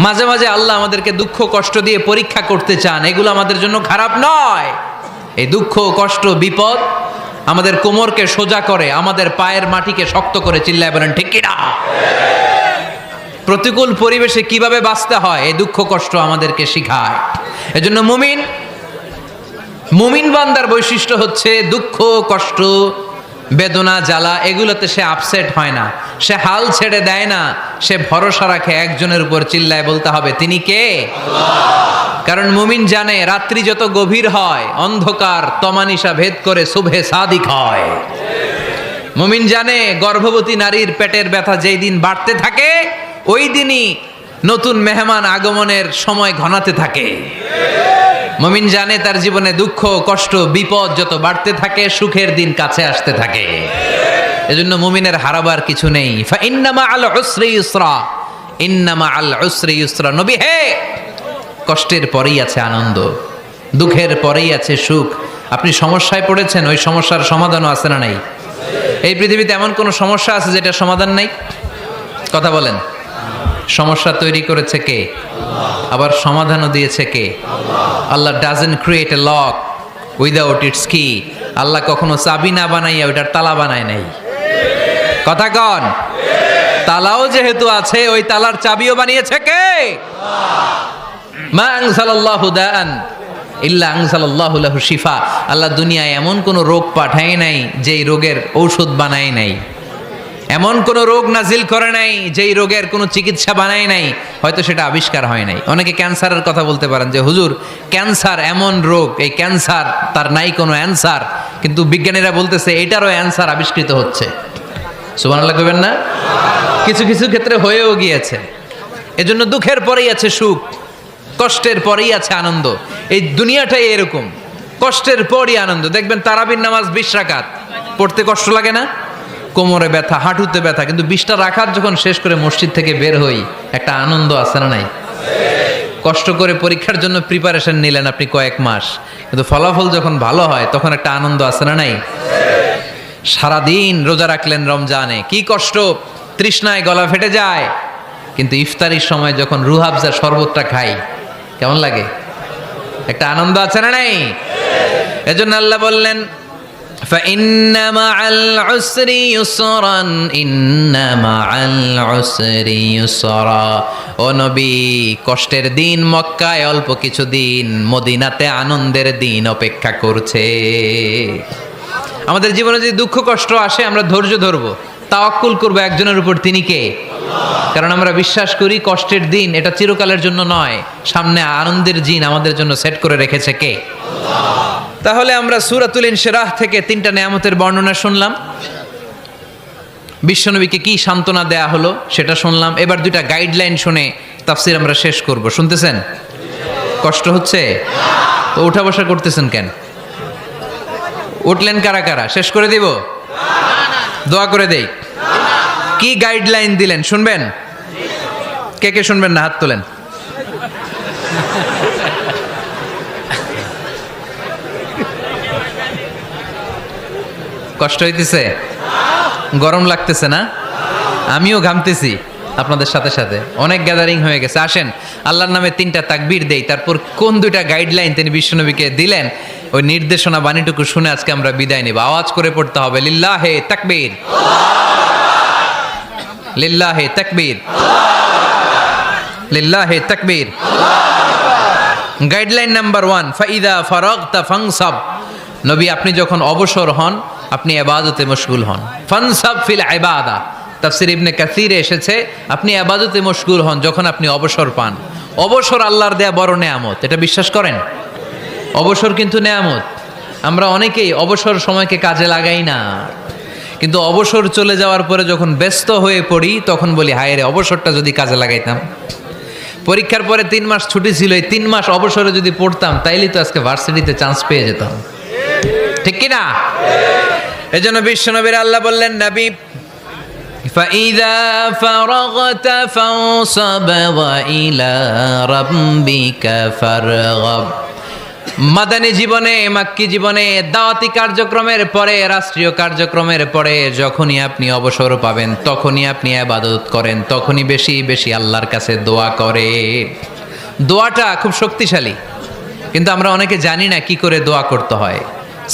মাঝে মাঝে আল্লাহ আমাদেরকে দুঃখ কষ্ট দিয়ে পরীক্ষা করতে চান, এগুলো আমাদের জন্য খারাপ নয়। এই দুঃখ কষ্ট বিপদ আমাদের কোমরকে সোজা করে, আমাদের পায়ের মাটিকে শক্ত করে, চিল্লায় বলেন ঠিক কিনা? প্রতিকূল পরিবেশে কিভাবে বাঁচতে হয় এই দুঃখ কষ্ট আমাদেরকে শিখায়। এজন্য মুমিন বান্দার বৈশিষ্ট্য হচ্ছে দুঃখ কষ্ট বেদনা জ্বালা এগুলোতে সে আপসেট হয় না, সে হাল ছেড়ে দেয় না, সে ভরসা রাখে একজনের উপর, চিল্লায় বলতে হবে তিনি কে? কারণ মুমিন জানে রাত্রি যত গভীর হয় অন্ধকার তমানিসা ভেদ করে সুবহে সাদিক হয়। মুমিন জানে গর্ভবতী নারীর পেটের ব্যথা যেই দিন বাড়তে থাকে ওই দিনই নতুন মেহমান আগমনের সময় ঘনাতে থাকে। মুমিন জানে তার জীবনে দুঃখ কষ্ট বিপদ যত বাড়তে থাকে সুখের দিন কাছে আসতে থাকে। এজন্য মুমিনের হারাবার কিছু নেই। ফা ইন্না মাআল উসরি ইউসরা, ইন্না মাআল উসরি ইউসরা। নবী হে, কষ্টের পরেই আছে আনন্দ, দুঃখের পরেই আছে সুখ। আপনি সমস্যায় পড়েছেন, ওই সমস্যার সমাধানও আছে না নাই? এই পৃথিবীতে এমন কোন সমস্যা আছে যেটা সমাধান নাই? কথা বলেন। সমস্যা তৈরি করেছে কে? আবার সমাধানও দিয়েছে কে? আল্লাহ doesn't create a lock without its key. আল্লাহ কখনো চাবি না বানাইয়া ওইটার তালা বানায় নাই। কথা কন। তালাও যেহেতু আছে ওই তালার চাবিও বানিয়েছে কে? মা আনজালাল্লাহু দাআন ইল্লা আনজালাল্লাহু লাহু শিফা। আল্লাহ দুনিয়ায় এমন কোন রোগ পাঠায় নাই যেই রোগের ঔষধ বানায় নাই, এমন কোন রোগ নাজিল করে নাই যেই রোগের কোনো চিকিৎসা বানায় নাই, হয়তো সেটা আবিষ্কার হয় নাই। অনেকে ক্যান্সারের কথা বলতে পারেন যে হুজুর ক্যান্সার এমন রোগ, এই ক্যান্সার তার নাই কোনো অ্যান্সার, কিন্তু বিজ্ঞানীরা বলতেছে এটারও অ্যান্সার আবিষ্কৃত হচ্ছে। সুবহানাল্লাহ কইবেন না? কিছু কিছু ক্ষেত্রে হয়েও গিয়েছে। এজন্য দুঃখের পরেই আছে সুখ, কষ্টের পরেই আছে আনন্দ। এই দুনিয়াটাই এরকম, কষ্টের পরই আনন্দ। দেখবেন তারাবির নামাজ 20 রাকাত পড়তে কষ্ট লাগে না? কোমরে ব্যথা, হাঁটুতে ব্যথা, কিন্তু 20টা রাকাত যখন শেষ করে মসজিদ থেকে বের হই একটা আনন্দ আছে না নাই? কষ্ট করে পরীক্ষার জন্য প্রিপারেশন নিলেন আপনি কয়েক মাস, কিন্তু ফলাফল যখন ভালো হয় তখন একটা আনন্দ আছে না নাই? সারাদিন রোজা রাখলেন রমজানে, কি কষ্ট, তৃষ্ণায় গলা ফেটে যায়, কিন্তু ইফতারির সময় যখন রুহাবজা শরবতটা খাই কেমন লাগে? একটা আনন্দ আছে না নাই? এজন্য আল্লাহ বললেন فَإِنَّ مَعَ الْعُسْرِ يُسْرًا إِنَّ مَعَ الْعُسْرِ يُسْرًا। ও নবী, কষ্টের দিন মক্কায় অল্প কিছু দিন, মদিনাতে আনন্দের দিন অপেক্ষা করছে। আমাদের জীবনে যদি দুঃখ কষ্ট আসে আমরা ধৈর্য ধরবো, তাওয়াক্কুল করবো একজনের উপর, তিনি কে? কারণ আমরা বিশ্বাস করি কষ্টের দিন এটা চিরকালের জন্য নয়, সামনে আনন্দের দিন আমাদের জন্য সেট করে রেখেছে কে? তাহলে আমরা সূরাতুল ইনশিরাহ থেকে 3টা নেয়ামতের বর্ণনা শুনলাম, বিশ্বনবীকে কি সান্ত্বনা দেয়া হলো সেটা শুনলাম। এবার 2টা গাইডলাইন শুনে তাফসীর আমরা শেষ করব। শুনতেছেন? কষ্ট হচ্ছে তো উঠা বসা করতেছেন কেন? উঠলেন কারা কারা? শেষ করে দিব? দোয়া করে দেই। কি গাইডলাইন দিলেন শুনবেন? কে কে শুনবেন না হাত তোলেন। কষ্ট হইতেছে? গরম লাগতেছে না? আমিও ঘামতেছি আপনাদের সাথে সাথে। অনেক গ্যাদারিং হয়ে গেছে। আসেন আল্লাহর নামে 3টা তাকবীর দেই, তারপর কোন 2টা গাইডলাইন তিনি বিশ্বনবীকে দিলেন ওই নির্দেশনা বাণীটুকু শুনে আজকে আমরা বিদায় নেব। আওয়াজ করে পড়তে হবে লিল্লাহে তাকবীর, লিল্লাহে তাকবীর, লিল্লাহে তাকবীর। গাইডলাইন নাম্বার 1, ফাইদা ফারাগতা ফানসাব। নবী আপনি যখন অবসর হন আপনি ইবাদতে মশগুল হন। ফানসাব ফিল ইবাদা, তাফসীর ইবনে কাসিরে এসেছে আপনি ইবাদতে মশগুল হন যখন আপনি অবসর পান। অবসর আল্লাহর দেয়া বড় নেয়ামত, এটা বিশ্বাস করেন? অবসর কিন্তু নেয়ামত। আমরা অনেকেই অবসর সময়কে কাজে লাগাই না, কিন্তু অবসর চলে যাওয়ার পরে যখন ব্যস্ত হয়ে পড়ি তখন বলি হায় রে, অবসরটা যদি কাজে লাগাইতাম। পরীক্ষার পরে 3 মাস ছুটি ছিল, এই 3 মাস অবসরে যদি পড়তাম তাইলে তো আজকে ভার্সিটিতে চান্স পেয়ে যেতাম, ঠিক কি না? এজন্য বিশ্বনবীর আল্লাহ বললেন নবী ফাইদা ফারাগতা ফানসাব ওয়া ইলা রাব্বিকা ফারগাব। মাদানী জীবনে, মাক্কি জীবনে, দাওয়াতি কার্যক্রমের পরে, রাষ্ট্রীয় কার্যক্রমের পরে যখনই আপনি অবসর পাবেন তখনই আপনি ইবাদত করেন, তখনই বেশি বেশি আল্লাহর কাছে দোয়া করে। দোয়াটা খুব শক্তিশালী, কিন্তু আমরা অনেকে জানি না কি করে দোয়া করতে হয়।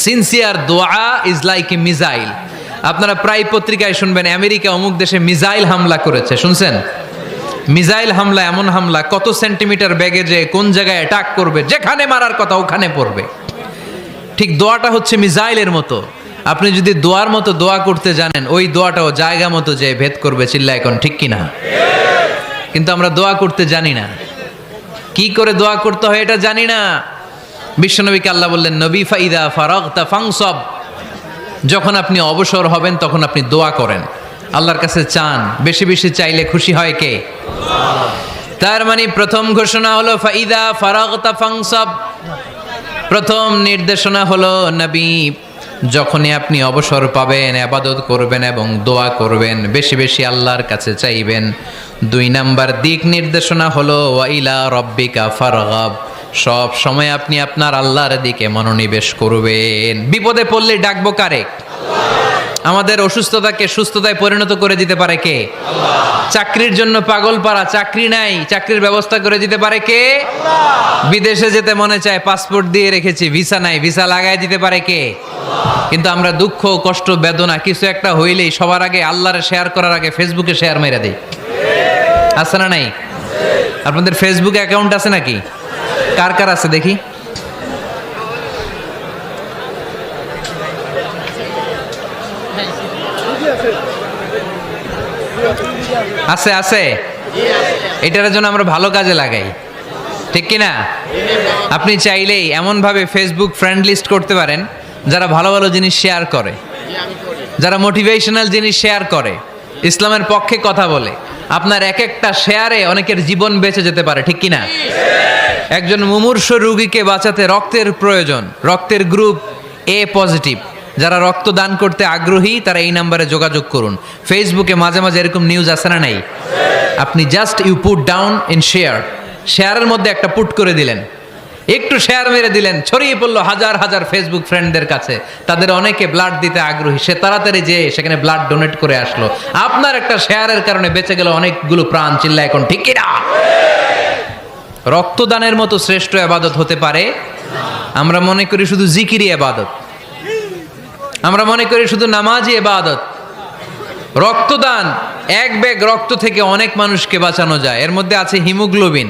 সিনসিয়ার দোয়া ইজ লাইক এ মিসাইল। আপনারা প্রায় পত্রিকায় শুনবেন আমেরিকা অমুক দেশে মিসাইল হামলা করেছে, শুনছেন? মিসাইল হামলা এমন হামলা, কত সেন্টিমিটার ব্যাগে যে কোন জায়গায় অ্যাটাক করবে, যেখানে মারার কথা ওখানে পড়বে। ঠিক দোয়াটা হচ্ছে মিসাইলের মতো। আপনি যদি দোয়ার মতো দোয়া করতে জানেন, ওই দোয়াটাও জায়গা মতো যে ভেদ করবে। চিল্লা এখন ঠিক কিনা? কিন্তু আমরা দোয়া করতে জানি না, কি করে দোয়া করতে হয় এটা জানি না। বিশ্বনবীকে আল্লাহ বললেন, নবী ফাইদা ফারাগতা ফানসব, যখন আপনি অবসর হবেন তখন আপনি দোয়া করেন, আল্লাহর কাছে চান। বেশি বেশি চাইলে খুশি হয় কে? তার মানে প্রথম ঘোষণা হলো ফাইদা ফারাগতা ফানসব। প্রথম নির্দেশনা হলো নবী, যখনই আপনি অবসর পাবেন ইবাদত করবেন এবং দোয়া করবেন, বেশি বেশি আল্লাহর কাছে চাইবেন। 2 নাম্বার দিক নির্দেশনা হলো ওয়াইলা রব্বিকা ফারগাব, সব সময় আপনি আপনার আল্লাহর দিকে মনোনিবেশ করবেন। বিপদে পড়লে ডাকবো কারে? আমাদের অসুস্থতাকে সুস্থতায় পরিণত করে দিতে পারে কে? চাকরির জন্য পাগল পারা, চাকরি নাই, চাকরির ব্যবস্থা করে দিতে পারে কে? বিদেশে যেতে মনে চায়, পাসপোর্ট দিয়ে রেখেছি, ভিসা নাই, ভিসা লাগাই দিতে পারে কে? কিন্তু আমরা দুঃখ, কষ্ট, বেদনা কিছু একটা হইলেই সবার আগে আল্লাহরে শেয়ার করার আগে ফেসবুকে শেয়ার মেরে দিই। আছে না নাই? আপনাদের ফেসবুকে অ্যাকাউন্ট আছে নাকি? কার কার আছে দেখি? আছে আছে। এটার জন্য আমরা ভালো কাজে লাগাই, ঠিক কিনা? আপনি চাইলেই এমনভাবে ফেসবুক ফ্রেন্ড লিস্ট করতে পারেন যারা ভালো ভালো জিনিস শেয়ার করে, যারা মোটিভেশনাল জিনিস শেয়ার করে, ইসলামের পক্ষে কথা বলে। আপনার এক একটা শেয়ারে অনেকের জীবন বেঁচে যেতে পারে, ঠিক কিনা? একজন মুমূর্ষ রোগীকে বাঁচাতে রক্তের প্রয়োজন, রক্তের গ্রুপ এ পজিটিভ। যারা রক্ত দান করতে আগ্রহী তারা এই নাম্বারে যোগাযোগ করুন। ফেসবুকে মাঝে মাঝে এরকম নিউজ আসে না নাই? আপনি just you put down in share, শেয়ারের মধ্যে একটা পুট করে দিলেন, একটু শেয়ার মেরে দিলেন, ছড়িয়ে পড়লো হাজার হাজার ফেসবুক ফ্রেন্ডদের কাছে। তাদের অনেকে ব্লাড দিতে আগ্রহী, সে তাড়াতাড়ি যেয়ে সেখানে ব্লাড ডোনেট করে আসলো। আপনার একটা শেয়ারের কারণে বেঁচে গেল অনেকগুলো প্রাণ। চিল্লা এখন ঠিক কিনা? রক্তদানের মতো শ্রেষ্ঠ ইবাদত হতে পারে? আমরা মনে করি শুধু জিকিরি ইবাদত, আমরা মনে করি শুধু নামাজি ইবাদত। রক্তদান, এক ব্যাগ রক্ত থেকে অনেক মানুষকে বাঁচানো যায়। এর মধ্যে আছে হিমোগ্লোবিন,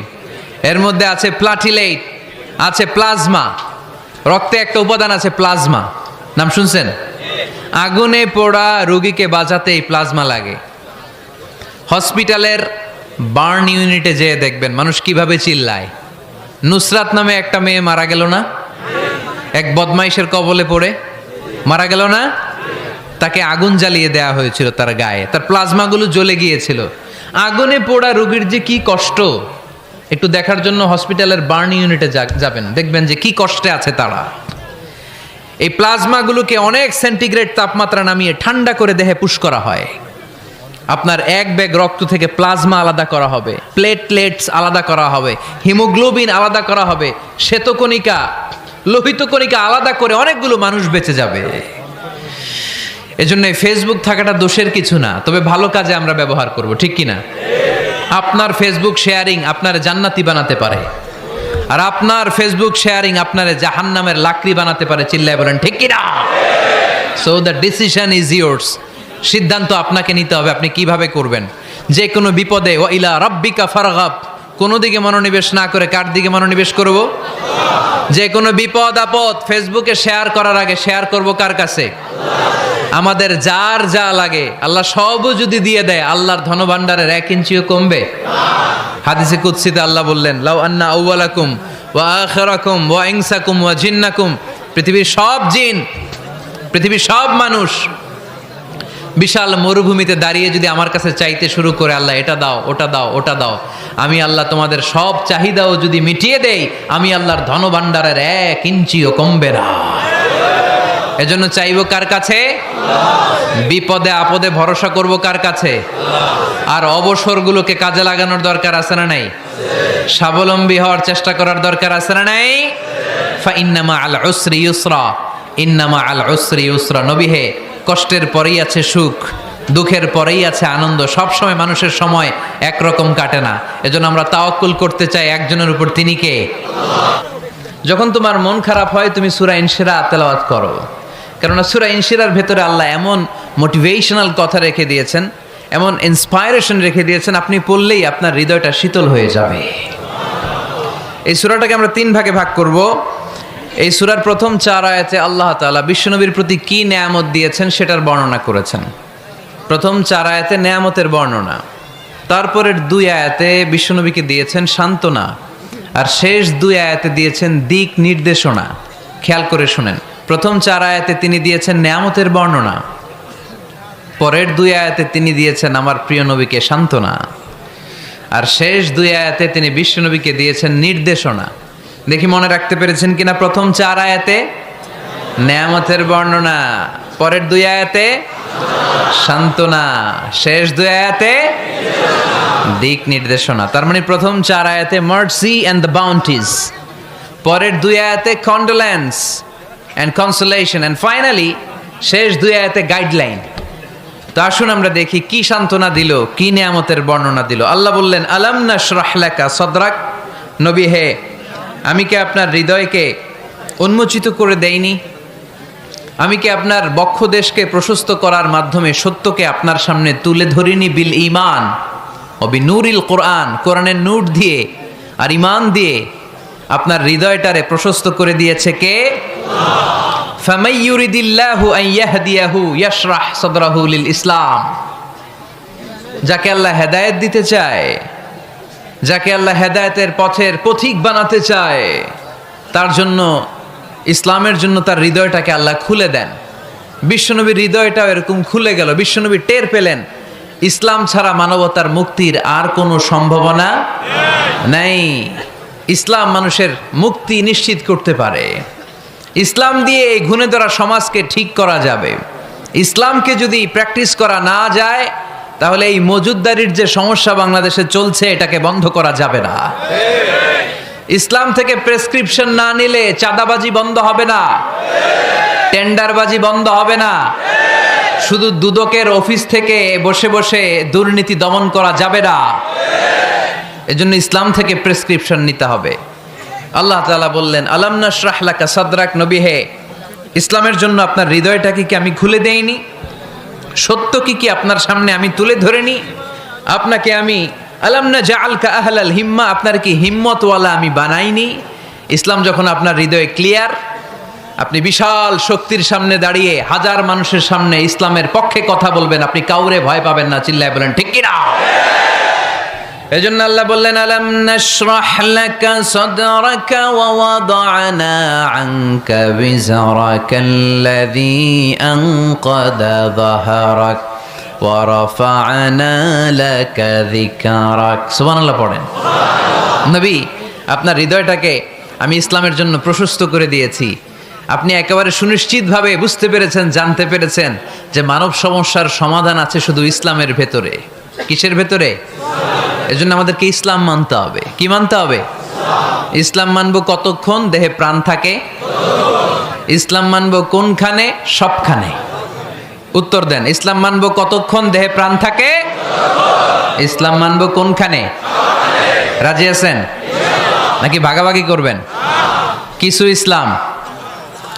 এর মধ্যে আছে প্লাটিলেট, আছে প্লাজমা। রক্তে একটা উপাদান আছে প্লাজমা, নাম শুনছেন? আগুনে পোড়া রোগীকে বাঁচাতে এই প্লাজমা লাগে। হসপিটালের বার্ন ইউনিটে যেয়ে দেখবেন মানুষ কিভাবে চিল্লায়। নুসরাত নামে একটা মেয়ে মারা গেল না? এক বদমাইশের কবলে পড়ে মারা গেল না? তাকে আগুন জ্বালিয়ে দেওয়া হয়েছিল তার গায়ে, তার প্লাজমাগুলো জ্বলে গিয়েছিল। আগুনে পোড়া রোগীর যে কি কষ্ট, একটু দেখার জন্য হসপিটালের বার্ন ইউনিটে যাবেন, দেখবেন যে কি কষ্টে আছে তারা। এই প্লাজমাগুলোকে অনেক সেন্টিগ্রেড তাপমাত্রা নামিয়ে ঠান্ডা করে দেহে পুশ করা হয়। আপনার এক ব্যাগ রক্ত থেকে প্লাজমা আলাদা করা হবে, প্লেটলেটস আলাদা করা হবে, হিমোগ্লোবিন আলাদা করা হবে, শ্বেতকণিকা, লোহিত কণিকা আলাদা করে অনেকগুলো মানুষ বেঁচে যাবে। এজন্য ফেসবুক থাকাটা দোষের কিছু না, তবে ভালো কাজে আমরা ব্যবহার করব, ঠিক কিনা? আপনার ফেসবুক শেয়ারিং আপনার জান্নাতি বানাতে পারে, আর আপনার ফেসবুক শেয়ারিং আপনার জাহান্নামের লাকড়ি বানাতে পারে। চিল্লায় বলেন ঠিক কিনা? So the decision is yours. সিদ্ধান্ত আপনাকে নিতে হবে, আপনি কিভাবে করবেন। যে কোনো বিপদে ওয়াইলা রাব্বিকা ফারগাব, কোনো দিকে মনোনিবেশ না করে কার দিকে মনোনিবেশ করব? যে কোনো বিপদ আপদ ফেসবুকে শেয়ার করার আগে শেয়ার করব কার কাছে? আমাদের যার যা লাগে আল্লাহ সবও যদি দিয়ে দেয়, আল্লাহর ধনভাণ্ডারের 1 ইঞ্চিও কমবে? হাদিসে কুদসিতে আল্লাহ বললেন, লাউ আন্না আউওয়ালাকুম ওয়া আখিরাকুম ওয়া ইনসাকুম ওয়া জিন্নাকুম, পৃথিবীর সব জিন, পৃথিবীর সব মানুষ বিশাল মরুভূমিতে দাঁড়িয়ে যদি আমার কাছে চাইতে শুরু করে, আল্লাহ এটা দাও, ওটা দাও, ওটা দাও, আমি আল্লাহ তোমাদের সব চাহিদাও যদি মিটিয়ে দেই, আমি আল্লাহর ধনভাণ্ডারের 1 ইঞ্চিও কমবে না। এজন্য চাইবো কার কাছে? বিপদে আপদে ভরসা করব কার কাছে? আর অবসরগুলোকে কাজে লাগানোর দরকার আছে না নাই? স্বাবলম্বী হওয়ার চেষ্টা করার দরকার আছে না নাই? ফাইন্নামা আল উসরি ইউসরা, ইন্নামা আল উসরি ইউসরা। নবী হে, কষ্টের পরেই আছে সুখ, দুঃখের পরেই আছে আনন্দ। সব সময় মানুষের সময় একরকম কাটে না। এজন্য আমরা তাওয়াক্কুল করতে চাই একজনের উপর, তিনি কে? যখন তোমার মন খারাপ হয় তুমি সূরা ইনশিরা তেলাওয়াত করো, কেননা সূরা ইনশিরার ভেতরে আল্লাহ এমন মোটিভেশনাল কথা রেখে দিয়েছেন, এমন ইন্সপায়ারেশন রেখে দিয়েছেন, আপনি পড়লেই আপনার হৃদয়টা শীতল হয়ে যাবে। এই সূরাটাকে আমরা 3 ভাগে ভাগ করব। এই সূরার প্রথম 4 আয়াতে আল্লাহ তাআলা বিশ্বনবীর প্রতি কি নেয়ামত দিয়েছেন সেটার বর্ণনা করেছেন। প্রথম 4 আয়াতে নেয়ামতের বর্ণনা, তারপরের 2 আয়াতে বিশ্বনবীকে দিয়েছেন সান্ত্বনা, আর শেষ 2 আয়াতে দিয়েছেন দিক নির্দেশনা। খেয়াল করে শুনেন, প্রথম 4 আয়াতে তিনি দিয়েছেন নেয়ামতের বর্ণনা, পরের 2 আয়াতে তিনি দিয়েছেন আমার প্রিয় নবীকে সান্ত্বনা, আর শেষ 2 আয়াতে তিনি বিশ্বনবীকে দিয়েছেন নির্দেশনা। দেখি মনে রাখতে পেরেছেন কিনা? প্রথম 4 আয়াতে নেয়ামতের বর্ণনা, পরের 2 আয়াতে সান্ত্বনা, শেষ 2 আয়াতে দিক নির্দেশনা। তার মানে প্রথম 4 আয়াতে মার্সি এন্ড দ্য বাউন্টিজ, পরের 2 আয়াতে condolence and consolation, and finally শেষ 2 আয়াতে গাইডলাইন। তো আসুন আমরা দেখি কি সান্ত্বনা দিল, কি নিয়ামতের বর্ণনা দিল। আল্লাহ বললেন, আলাম নাশরাহ লাকা সাদরাক। নবী হে, আমি কি আপনার হৃদয়কে উন্মোচিত করে দেইনি? আমি কি আপনার বক্ষদেশকে প্রশস্ত করার মাধ্যমে সত্যকে আপনার সামনে তুলে ধরিনি? বিল ঈমান ও বিনূরিল কোরআন, কোরআনের নূর দিয়ে আর ঈমান দিয়ে আপনার হৃদয়টারে প্রশস্ত করে দিয়েছে কে? ফামাই ইউরিদিল্লাহু আন ইয়াহদিয়াহু ইয়াশরাহ সাদরাহু লিল ইসলাম। যাকে আল্লাহ হেদায়েত দিতে চায়, যাকে আল্লাহ হেদায়েতের পথের পথিক বানাতে চায়, তার জন্য, ইসলামের জন্য তার হৃদয়টাকে আল্লাহ খুলে দেন। বিশ্বনবীর হৃদয়টাও এরকম খুলে গেল। বিশ্বনবী টের পেলেন ইসলাম ছাড়া মানবতার মুক্তির আর কোনো সম্ভাবনা নাই। ইসলাম মানুষের মুক্তি নিশ্চিত করতে পারে। ইসলাম দিয়ে এই ঘুণে ধরা সমাজকে ঠিক করা যাবে। ইসলামকে যদি প্র্যাকটিস করা না যায়, তাহলে এই মজুদদারির যে সমস্যা বাংলাদেশে চলছে, এটাকে বন্ধ করা যাবে না। ইসলাম থেকে প্রেসক্রিপশন না নিলে চাঁদাবাজি বন্ধ হবে না, টেন্ডারবাজি বন্ধ হবে না, শুধু দুদকের অফিস থেকে বসে বসে দুর্নীতি দমন করা যাবে না। এজন্য ইসলাম থেকে প্রেসক্রিপশন নিতে হবে। আল্লাহ তাআলা বললেন, আলাম নাশরাহ লাকা সাদরাক। নবী হে, ইসলামের জন্য আপনার হৃদয়টাকে কি আমি খুলে দেইনি? সত্য কি আপনার সামনে আমি তুলে ধরিনি? আপনাকে আমি আলাম নাজআলকা আহলাল হিম্মা, আপনার কি হিম্মতওয়ালা আমি বানাইনি? ইসলাম যখন আপনার হৃদয়ে ক্লিয়ার, আপনি বিশাল শক্তির সামনে দাঁড়িয়ে হাজার মানুষের সামনে ইসলামের পক্ষে কথা বলবেন, আপনি কাউরে ভয় পাবেন না। চিল্লায় বলেন ঠিক কিনা? এজন্য আল্লাহ বললেন, আলাম নাশরাহ লাকা সাদরাকা ওয়া ওয়াদা'না আনকা বিজরাকাল্লাযী আনকাদা যাহরাক ওয়া রাফা'না লাকা যিকরাক। সুবহানাল্লাহ পড়েন। নবী, আপনার হৃদয়টাকে আমি ইসলামের জন্য প্রশস্ত করে দিয়েছি। আপনি একেবারে সুনিশ্চিতভাবে বুঝতে পেরেছেন, জানতে পেরেছেন যে মানব সমস্যার সমাধান আছে শুধু ইসলামের ভেতরে। কিসের ভেতরে? এজন্য আমাদেরকে ইসলাম মানতে হবে। কি মানতে হবে? ইসলাম মানবো কতক্ষণ দেহে প্রাণ থাকে? ইসলাম মানবো কোনখানে? সবখানে। উত্তর দেন, ইসলাম মানবো কতক্ষণ দেহে প্রাণ থাকে? ইসলাম মানবো কোনখানে? রাজি আছেন নাকি ভাগাভাগি করবেন? কিছু ইসলাম,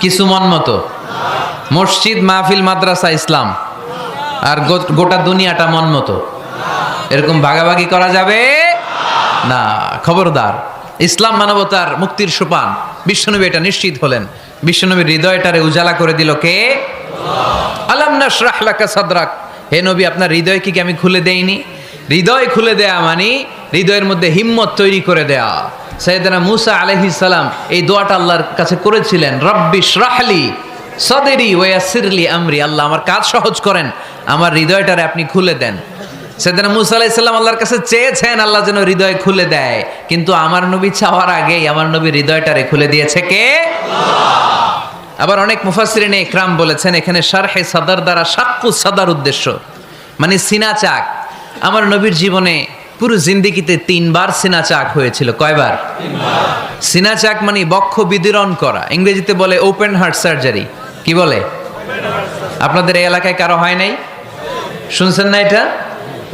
কিছু মন মতো। মসজিদ, মাহফিল, মাদ্রাসা ইসলাম, আর গোটা দুনিয়াটা মন মতো। এরকম ভাগাভাগি করা যাবে না। খবরদার। ইসলাম মানবতার মুক্তির সোপান। বিশ্বনবী এটা নিশ্চিত হলেন। বিশ্বনবীর হৃদয়টারে উজালা করে দিল কে? আলাম নাশরাহ লাকা সাদরাক। হে নবী, আপনার হৃদয় কি আমি খুলে দেইনি? হৃদয় খুলে দেয়া মানে হৃদয়ের মধ্যে হিম্মত তৈরি করে দেয়া। সাইয়েদনা মুসা আলাইহিস সালাম এই দোয়াটা আল্লাহর কাছে করেছিলেন, রব্বি শরাহলি সাদরি ওয়া ইয়াসসিরলি আমরি। আল্লাহ, আমার কাজ সহজ করেন, আমার হৃদয়টারে আপনি খুলে দেন। সাইয়েদনা মুসা আলাইহিস সালাম আল্লাহর কাছে চেয়েছেন আল্লাহ যেন হৃদয় খুলে দেয়, কিন্তু আমার নবী চাওয়ার আগেই আমার নবীর হৃদয়টারে খুলে দিয়েছে কে? আল্লাহ। আবার অনেক মুফাসসিরিনে ইকরাম বলেছেন এখানে শারহে সাদর দ্বারা শাক্কু সাদর উদ্দেশ্য, মানে সিনা চাক। আমার নবীর জীবনে পুরো জিন্দেগিতে 3 বার সিনা চাক হয়েছিল। কয়বার? 3 বার। সিনা চাক মানে বক্ষ বিদীর্ণ করা, ইংরেজিতে বলে ওপেন হার্ট সার্জারি। কি বলে? আপনাদের এই এলাকায় কারো হয় নাই? শুনছেন না এটা?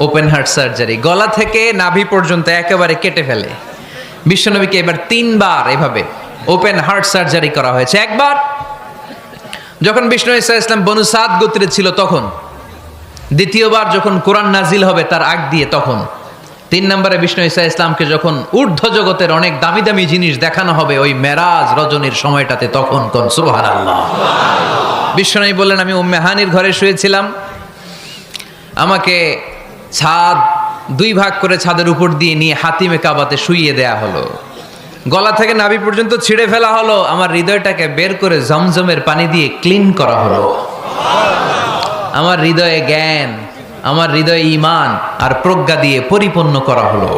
ওপেন হার্ট সার্জারি, গলা থেকে নাভি পর্যন্ত একেবারে কেটে ফেলে। বিশ্বনবীকে এবার 3 বার এভাবে ওপেন হার্ট সার্জারি করা হয়েছে। একবার যখন বিষ্ণু ঈসা ইসলাম বনু সাদ গোত্রে ছিল তখন, দ্বিতীয়বার যখন কোরআন নাজিল হবে তার আগ দিয়ে তখন, 3 নম্বরে বিষ্ণু ঈসা ইসলামকে যখন ঊর্ধ্ব জগতের অনেক দামি দামি জিনিস দেখানো হবে ওই মেরাজ রজনীর সময়টাতে, তখন কোন সুবহানাল্লাহ। বিশ্বনবী বললেন, আমি উম্মে হানির ঘরে শুয়েছিলাম, আমাকে ছাদ 2 ভাগ করে ছাদের উপর দিয়ে নিয়ে হাতিমে কাবাতে শুইয়ে দেয়া হলো, গলা থেকে নাভি পর্যন্ত ছিঁড়ে ফেলা হলো, আমার হৃদয়টাকে বের করে জমজমের পানি দিয়ে ক্লিন করা হলো, আমার হৃদয়ে জ্ঞান, আমার হৃদয়ে ঈমান আর প্রজ্ঞা দিয়ে পরিপূর্ণ করা হলো।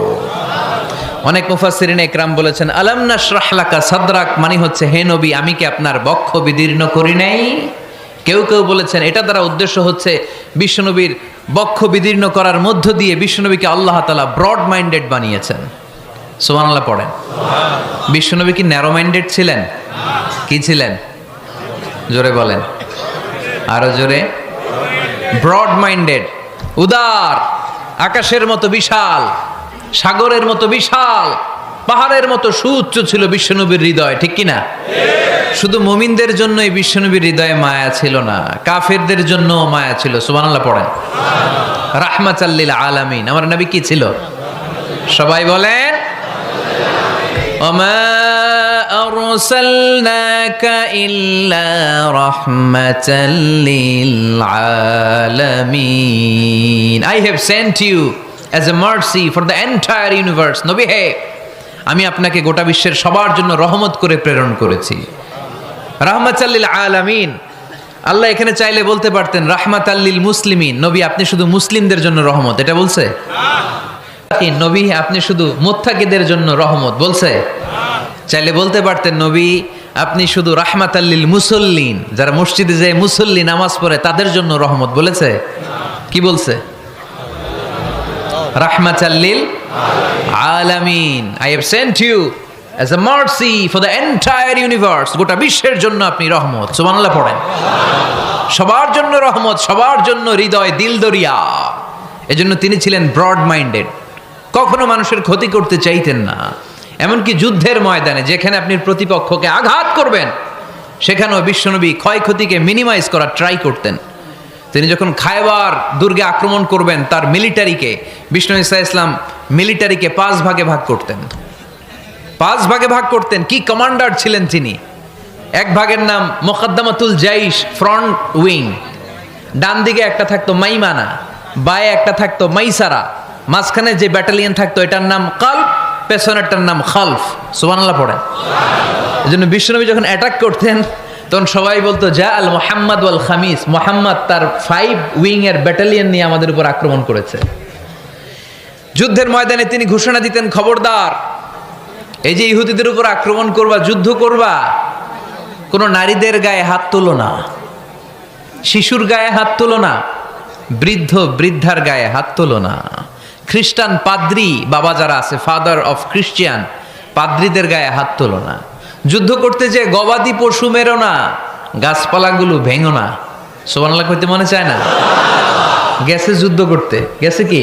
অনেক মুফাসসিরিন ইকরাম বলেছেন, আলাম নাশরাহ লাকা সাদরাক মানে হচ্ছে, হে নবী আমি কি আপনার বক্ষ বিদীর্ণ করি নাই? কেউ কেউ বলেছেন এটা দ্বারা উদ্দেশ্য হচ্ছে বিশ্বনবীর বক্ষ বিদীর্ণ করার মধ্য দিয়ে বিশ্বনবীকে আল্লাহ তাআলা ব্রড মাইন্ডেড বানিয়েছেন। সুবহানাল্লাহ পড়েন। বিশ্বনবী কি ন্যারো মাইন্ডেড ছিলেন? কি ছিলেন? জোরে বলেন, আরো জোরে। ব্রড মাইন্ডেড, উদার, আকাশের মতো বিশাল, সাগরের মতো বিশাল, পাহাড়ের মতো সুউচ্চ ছিল বিশ্বনবীর হৃদয়, ঠিক কি না? শুধু মুমিনদের জন্যই বিশ্বনবীর হৃদয়ে মায়া ছিল না, কাফেরদের জন্য মায়া ছিল। সুবহানাল্লাহ পড়েন। রাহমাতাল লিল আলামিন, আমার নবী কি ছিল? সবাই বলেন, ওমা আরসালনাকা ইল্লা রাহমাতাল লিল আলামিন। I have sent you as a mercy for the entire universe. নবী হে, আমি আপনাকে গোটা বিশ্বের সবার জন্য রহমত করে প্রেরণ করেছি। রাহমাতাল লিল আলামিন, আল্লাহ এখানে চাইলে বলতে পারতেন রাহমাতাল লিল মুসলিমিন, নবী আপনি শুধু মুসলিমদের জন্য রহমত, এটা বলছে? নবী আপনি শুধু মুত্তাকিদের জন্য রহমত, বলছে? চাইলে বলতে পারতেন নবী আপনি শুধু রাহমাতাল লিল মুসল্লিন, যারা মসজিদে যায় মুসল্লি নামাজ পড়ে তাদের জন্য রহমত, বলেছে? কি বলছে? রাহমাতাল লিল আলামিন, I have sent you as a mercy for the entire universe, গোটা বিশ্বের জন্য আপনি রহমত। সুবহানাল্লাহ পড়েন। সবার জন্য রহমত, সবার জন্য হৃদয় দিল দরিয়া। এজন্য তিনি ছিলেন ব্রড মাইন্ডেড, কখনো মানুষের ক্ষতি করতে চাইতেন না। এমনকি যুদ্ধের ময়দানে যেখানে আপনি প্রতিপক্ষকে আঘাত করবেন সেখানেও বিশ্বনবী ক্ষয়ক্ষতিকে মিনিমাইজ করার ট্রাই করতেন। তিনি যখন খায়বার দুর্গে আক্রমণ করবেন তার মিলিটারিকে, বিষ্ণু ঈসা ইসলাম মিলিটারিকে 5 ভাগে ভাগ করতেন। 5 ভাগে ভাগ করতেন। কি কমান্ডার ছিলেন তিনি! এক ভাগের নাম মুকদ্দমাতুল জাইশ, ফ্রন্ট উইং। ডান দিকে একটা থাকতো মাইমানা, বায়ে একটা থাকতো মাইসারা, মাঝখানে যে ব্যাটালিয়ন থাকতো এটার নাম কালব, পেছনেরটার নাম খালফ। সুবহানাল্লাহ পড়েন। এজন্য বিশ্বনবী যখন অ্যাটাক করতেন তখন সবাই বলতো যা আল মুহাম্মদ ওয়াল খামিস, মুহাম্মদ তার 5 উইং এর ব্যাটালিয়ন নিয়ে আমাদের উপর আক্রমণ করেছে। যুদ্ধের ময়দানে তিনি ঘোষণা দিতেন, খবরদার, এই যে ইহুদিদের উপর আক্রমণ করবা, যুদ্ধ করবা, কোনো নারীদের গায়ে হাত তোলো না, শিশুর গায়ে হাত তোলো না, বৃদ্ধ বৃদ্ধার গায়ে হাত তোলো না, খ্রিস্টান পাদ্রী বাবা যারা আছে, ফাদার অফ খ্রিস্টিয়ান, পাদ্রীদের গায়ে হাত তোলো না, যুদ্ধ করতে যে গবাদি পশু মেরো না, গাছপালাগুলো ভেঙো না। সুবহানাল্লাহ কইতে মনে চায় না? গেছে যুদ্ধ করতে, গেছে কি,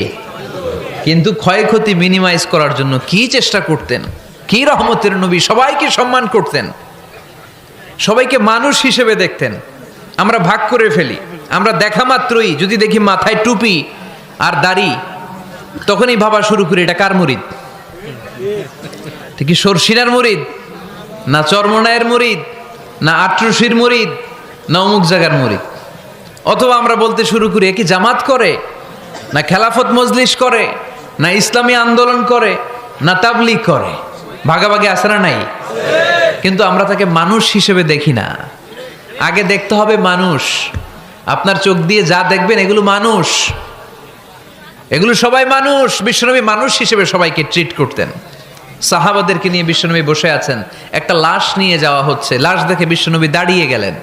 কিন্তু ক্ষয়ক্ষতি মিনিমাইজ করার জন্য কি চেষ্টা করতেন! কি রহমতের নবী! সবাইকে সম্মান করতেন, সবাইকে মানুষ হিসেবে দেখতেন। আমরা ভাগ করে ফেলি, আমরা দেখা মাত্রই যদি দেখি মাথায় টুপি আর দাড়ি, তখনই ভাবা শুরু করি এটা কার মুরিদ? ঠিক কি সরসিনার মুরিদ, না চরমনায়ের মুরিদ, না আট্রসির মুরিদ, না অমুক জায়গার মুরিদ। অথবা আমরা বলতে শুরু করি কি জামাত করে, না খেলাফত মজলিস করে, না ইসলামী আন্দোলন করে, না তাবলীগ করে। ভাগাভাগি আছে না নাই? কিন্তু আমরা তাকে মানুষ হিসেবে দেখি না। আগে দেখতে হবে মানুষ। আপনার চোখ দিয়ে যা দেখবেন এগুলো মানুষ, এগুলো সবাই মানুষ। বিশ্বনবী মানুষ হিসেবে সবাইকে ট্রিট করতেন। সাহাবাদেরকে নিয়ে বিশ্বনবী বসে আছেন, একটা লাশ নিয়ে যাওয়া হচ্ছে, লাশ দেখে বিশ্বনবী দাঁড়িয়ে গেলেন।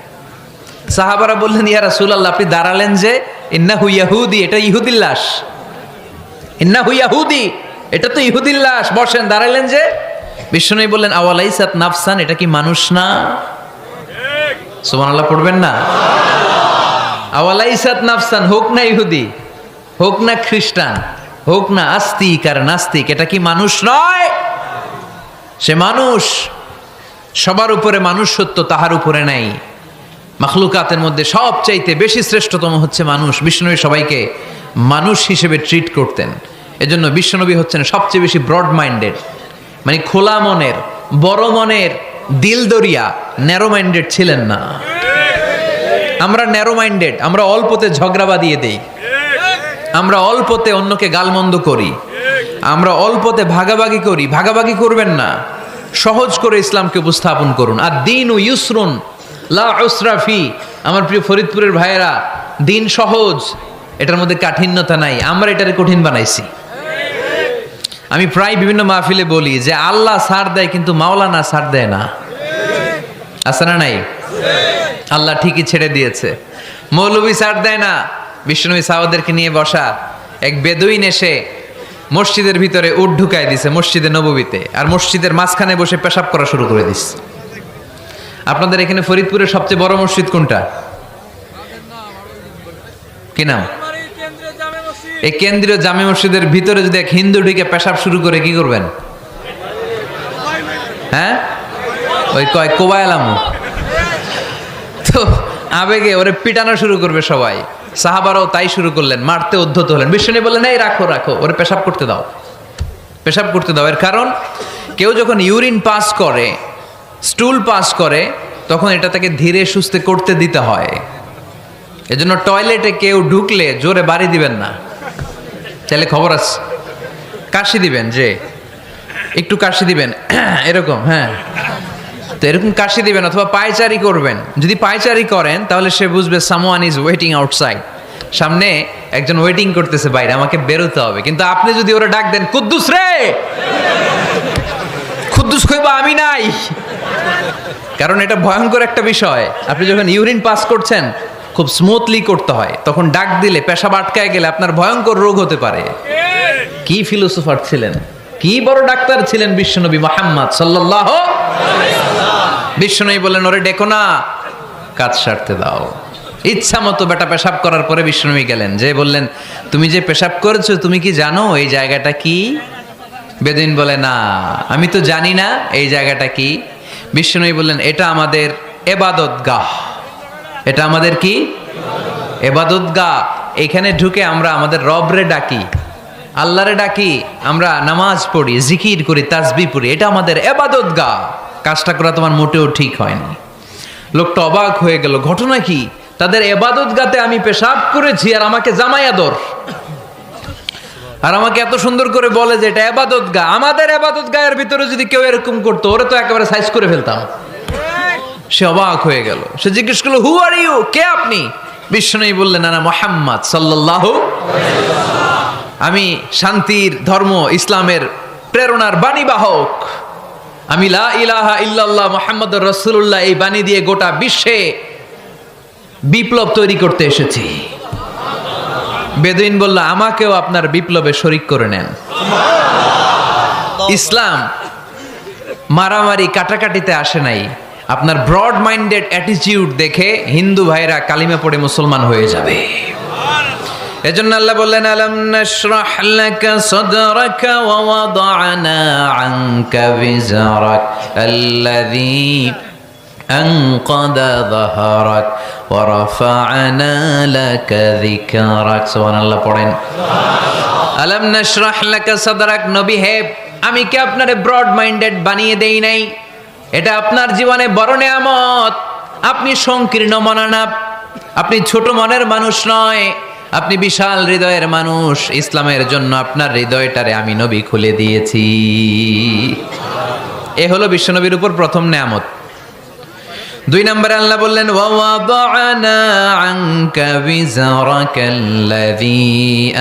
সাহাবারা বললেন, ইয়া রাসূলুল্লাহ আপনি দাঁড়ালেন যে? ইন্নাহু ইয়াহুদি, এটা ইহুদির লাশ। ইন্নাহু ইয়াহুদি, এটা তো ইহুদির লাশ, বসেন। দাঁড়াইলেন যে? বিষ্ণু বললেন আওয়ালাইসাত নাফসান, এটা কি মানুষ না? সুবহানাল্লাহ পড়বেন না? আওয়ালাইসাত নাফসান, হোক না ইহুদি, হোক না খ্রিস্টান, হোক না আস্তিক আর নাস্তিক, এটা কি মানুষ নয়? সে মানুষ। সবার উপরে মানুষ সত্য, তাহার উপরে নাই। মাখলুকাতের মধ্যে সবচাইতে বেশি শ্রেষ্ঠতম হচ্ছে মানুষ। বিশ্বনবী সবাইকে মানুষ হিসেবে ট্রিট করতেন। এজন্য বিশ্বনবী হচ্ছেন সবচেয়ে বেশি ব্রড মাইন্ডেড, মানে খোলা মনের, বড় মনের, দিল দরিয়া। ন্যারো মাইন্ডেড ছিলেন না। আমরা ন্যারো মাইন্ডেড, আমরা অল্পতে ঝগড়া বাঁধিয়ে দেই, আমরা অল্পতে অন্যকে গালমন্দ করি, আমরা অল্পতে ভাগাভাগি করি। ভাগাভাগি করবেন না, সহজ করে ইসলামকে উপস্থাপন করুন। আর দিন ও ইউসরুন লা উসরা ফি। আমার প্রিয় ফরিদপুরের ভাইয়েরা, দিন সহজ, এটার মধ্যে কাঠিন্যতা নাই। আমরা এটারে কঠিন বানাইছি। আমি প্রায় বিভিন্ন মাহফিলে বলি যে আল্লাহ ছাড় দেয় কিন্তু মাওলানা ছাড় দেয় না। আছে না নাই? আল্লাহ ঠিকই ছেড়ে দিয়েছে। মৌলভী ছাড় দেয় না। বিশ্বনবী সাহাবাদেরকে নিয়ে বসা, এক বেদুইন এসে মসজিদের ভিতরে উট ঢুকায় দিছে, মসজিদে নববীতে, আর মসজিদের মাঝখানে বসে পেশাব করা শুরু করে দিস। আপনাদের এখানে ফরিদপুরের সবচেয়ে বড় মসজিদ কোনটা? কি নাম? এই কেন্দ্রীয় জামে মসজিদের ভিতরে যদি এক হিন্দু ঢুকে পেশাব শুরু করে, কি করবেন? হ্যাঁ, ওই কয় কোবায়ালামু। তো আবেগে ওরে পিটানো শুরু করবে সবাই। সাহাবারাও তাই শুরু করলেন, মারতে উদ্ধত হলেন। বিষ্ণু বললেন এই রাখো রাখো, ওরে পেশাব করতে দাও, পেশাব করতে দাও। এর কারণ কেউ যখন ইউরিন পাস করে, স্টুল পাস করে, তখন এটা তাকে ধীরে সুস্থে করতে দিতে হয়। এজন্য টয়লেটে কেউ ঢুকলে জোরে বাড়ি দিবেন না। তাহলে খবর আছে, কাশি দিবেন, যে একটু কাশি দিবেন এরকম। হ্যাঁ, তো এরকম কাশি দিবেন, অথবা পায়চারি করবেন। যদি পায়চারি করেন তাহলে সে বুঝবে সামওয়ান ইজ ওয়েটিং আউটসাইড, সামনে একজন ওয়েটিং করতেছে বাইরে, আমাকে বেরোতে হবে। কিন্তু আপনি যদি ওরা ডাক দেন কুদ্দুস রে, কুদ্দুস কইবা আমি নাই। কারণ এটা ভয়ঙ্কর একটা বিষয়। আপনি যখন ইউরিন পাস করছেন খুব স্মুথলি করতে হয়, তখন ডাক দিলে পেশাব আটকায় গেলে আপনার ভয়ঙ্কর রোগ হতে পারে। কি ফিলোসোফার ছিলেন, কি বড় ডাক্তার ছিলেন বিশ্বনবী মুহাম্মদ সাল্লাল্লাহু আলাইহি ওয়াসাল্লাম। বিশ্বনবী বললেন ওরে ডেকো না, কাজ সারতে দাও। ইচ্ছা মতো বেটা পেশাব করার পরে বিশ্বনবী গেলেন, যে বললেন তুমি যে পেশাব করেছো তুমি কি জানো এই জায়গাটা কি? বেদুইন বলে না, আমি তো জানি না এই জায়গাটা কি। বিশ্বনবী বললেন এটা আমাদের ইবাদতগাহ। এটা আমাদের কি? ইবাদতগাহ। এখানে ঢুকে আমরা আমাদের রবরে ডাকি, আল্লাহরে ডাকি, আমরা নামাজ পড়ি, জিকির করি, তাসবিহ পড়ি। এটা আমাদের ইবাদতগাহ। কাজটা করা তোমার মোটেও ঠিক হয়নি। লোকটা অবাক হয়ে গেল, ঘটনা কি? তাদের ইবাদতগাহতে আমি পেশাব করেছি আর আমাকে জামাই আদর, আর আমাকে এত সুন্দর করে বলে যে এটা ইবাদতগাহ। আমাদের ইবাদতগাহের ভিতরে যদি কেউ এরকম করতো, ওরে তো একেবারে সাইজ করে ফেলতাম। সে অবাক হয়ে গেল। সে জিজ্ঞেস করলো হু আর ইউ, কে আপনি? বিশ্বনবী বললেন আনা মুহাম্মদ সাল্লাল্লাহু আলাইহি ওয়াসাল্লাম, আমি শান্তির ধর্ম ইসলামের প্রেরণার বাণীবাহক। আমি লা ইলাহা ইল্লাল্লাহ মুহাম্মাদুর রাসূলুল্লাহ এই বাণী দিয়ে গোটা বিশ্বে বিপ্লব তৈরি করতে এসেছি। বেদুইন বলল আমাকেও আপনার বিপ্লবে শরীক করে নেন। ইসলাম মারামারি কাটাকাটিতে আসে নাই। আপনার ব্রড মাইন্ডেড অ্যাটিটিউড দেখে হিন্দু ভাইরা কালিমা পড়ে মুসলমান হয়ে যাবে। এজন্য আল্লাহ বললেন আলাম নাশরাহ লাকা সাদরাকা ওয়া ওয়াদা'না আনকা বিজরাক আল্লাযী আনকাদা যাহরাক ওয়া রাফা'না লাকা যিকরাক। সুবহানাল্লাহ পড়েন। আলাম নাশরাহ লাকা সাদরাক, নবী হে আমি কি আপনারে ব্রড মাইন্ডেড বানিয়ে দেই নাই? এটা আপনার জীবনে বড় নেয়ামত। আপনি সংকীর্ণ মনা না, আপনি ছোট মনের মানুষ নয়, আপনি বিশাল হৃদয়ের মানুষ। ইসলামের জন্য আপনার হৃদয়টারে আমি নবী খুলে দিয়েছি। এ হলো বিশ্বনবীর উপর প্রথম নেয়ামত। 2 নম্বরে আল্লাহ বললেন ওয়া ওয়াদা'না আনকা বিজরাকাল্লাযী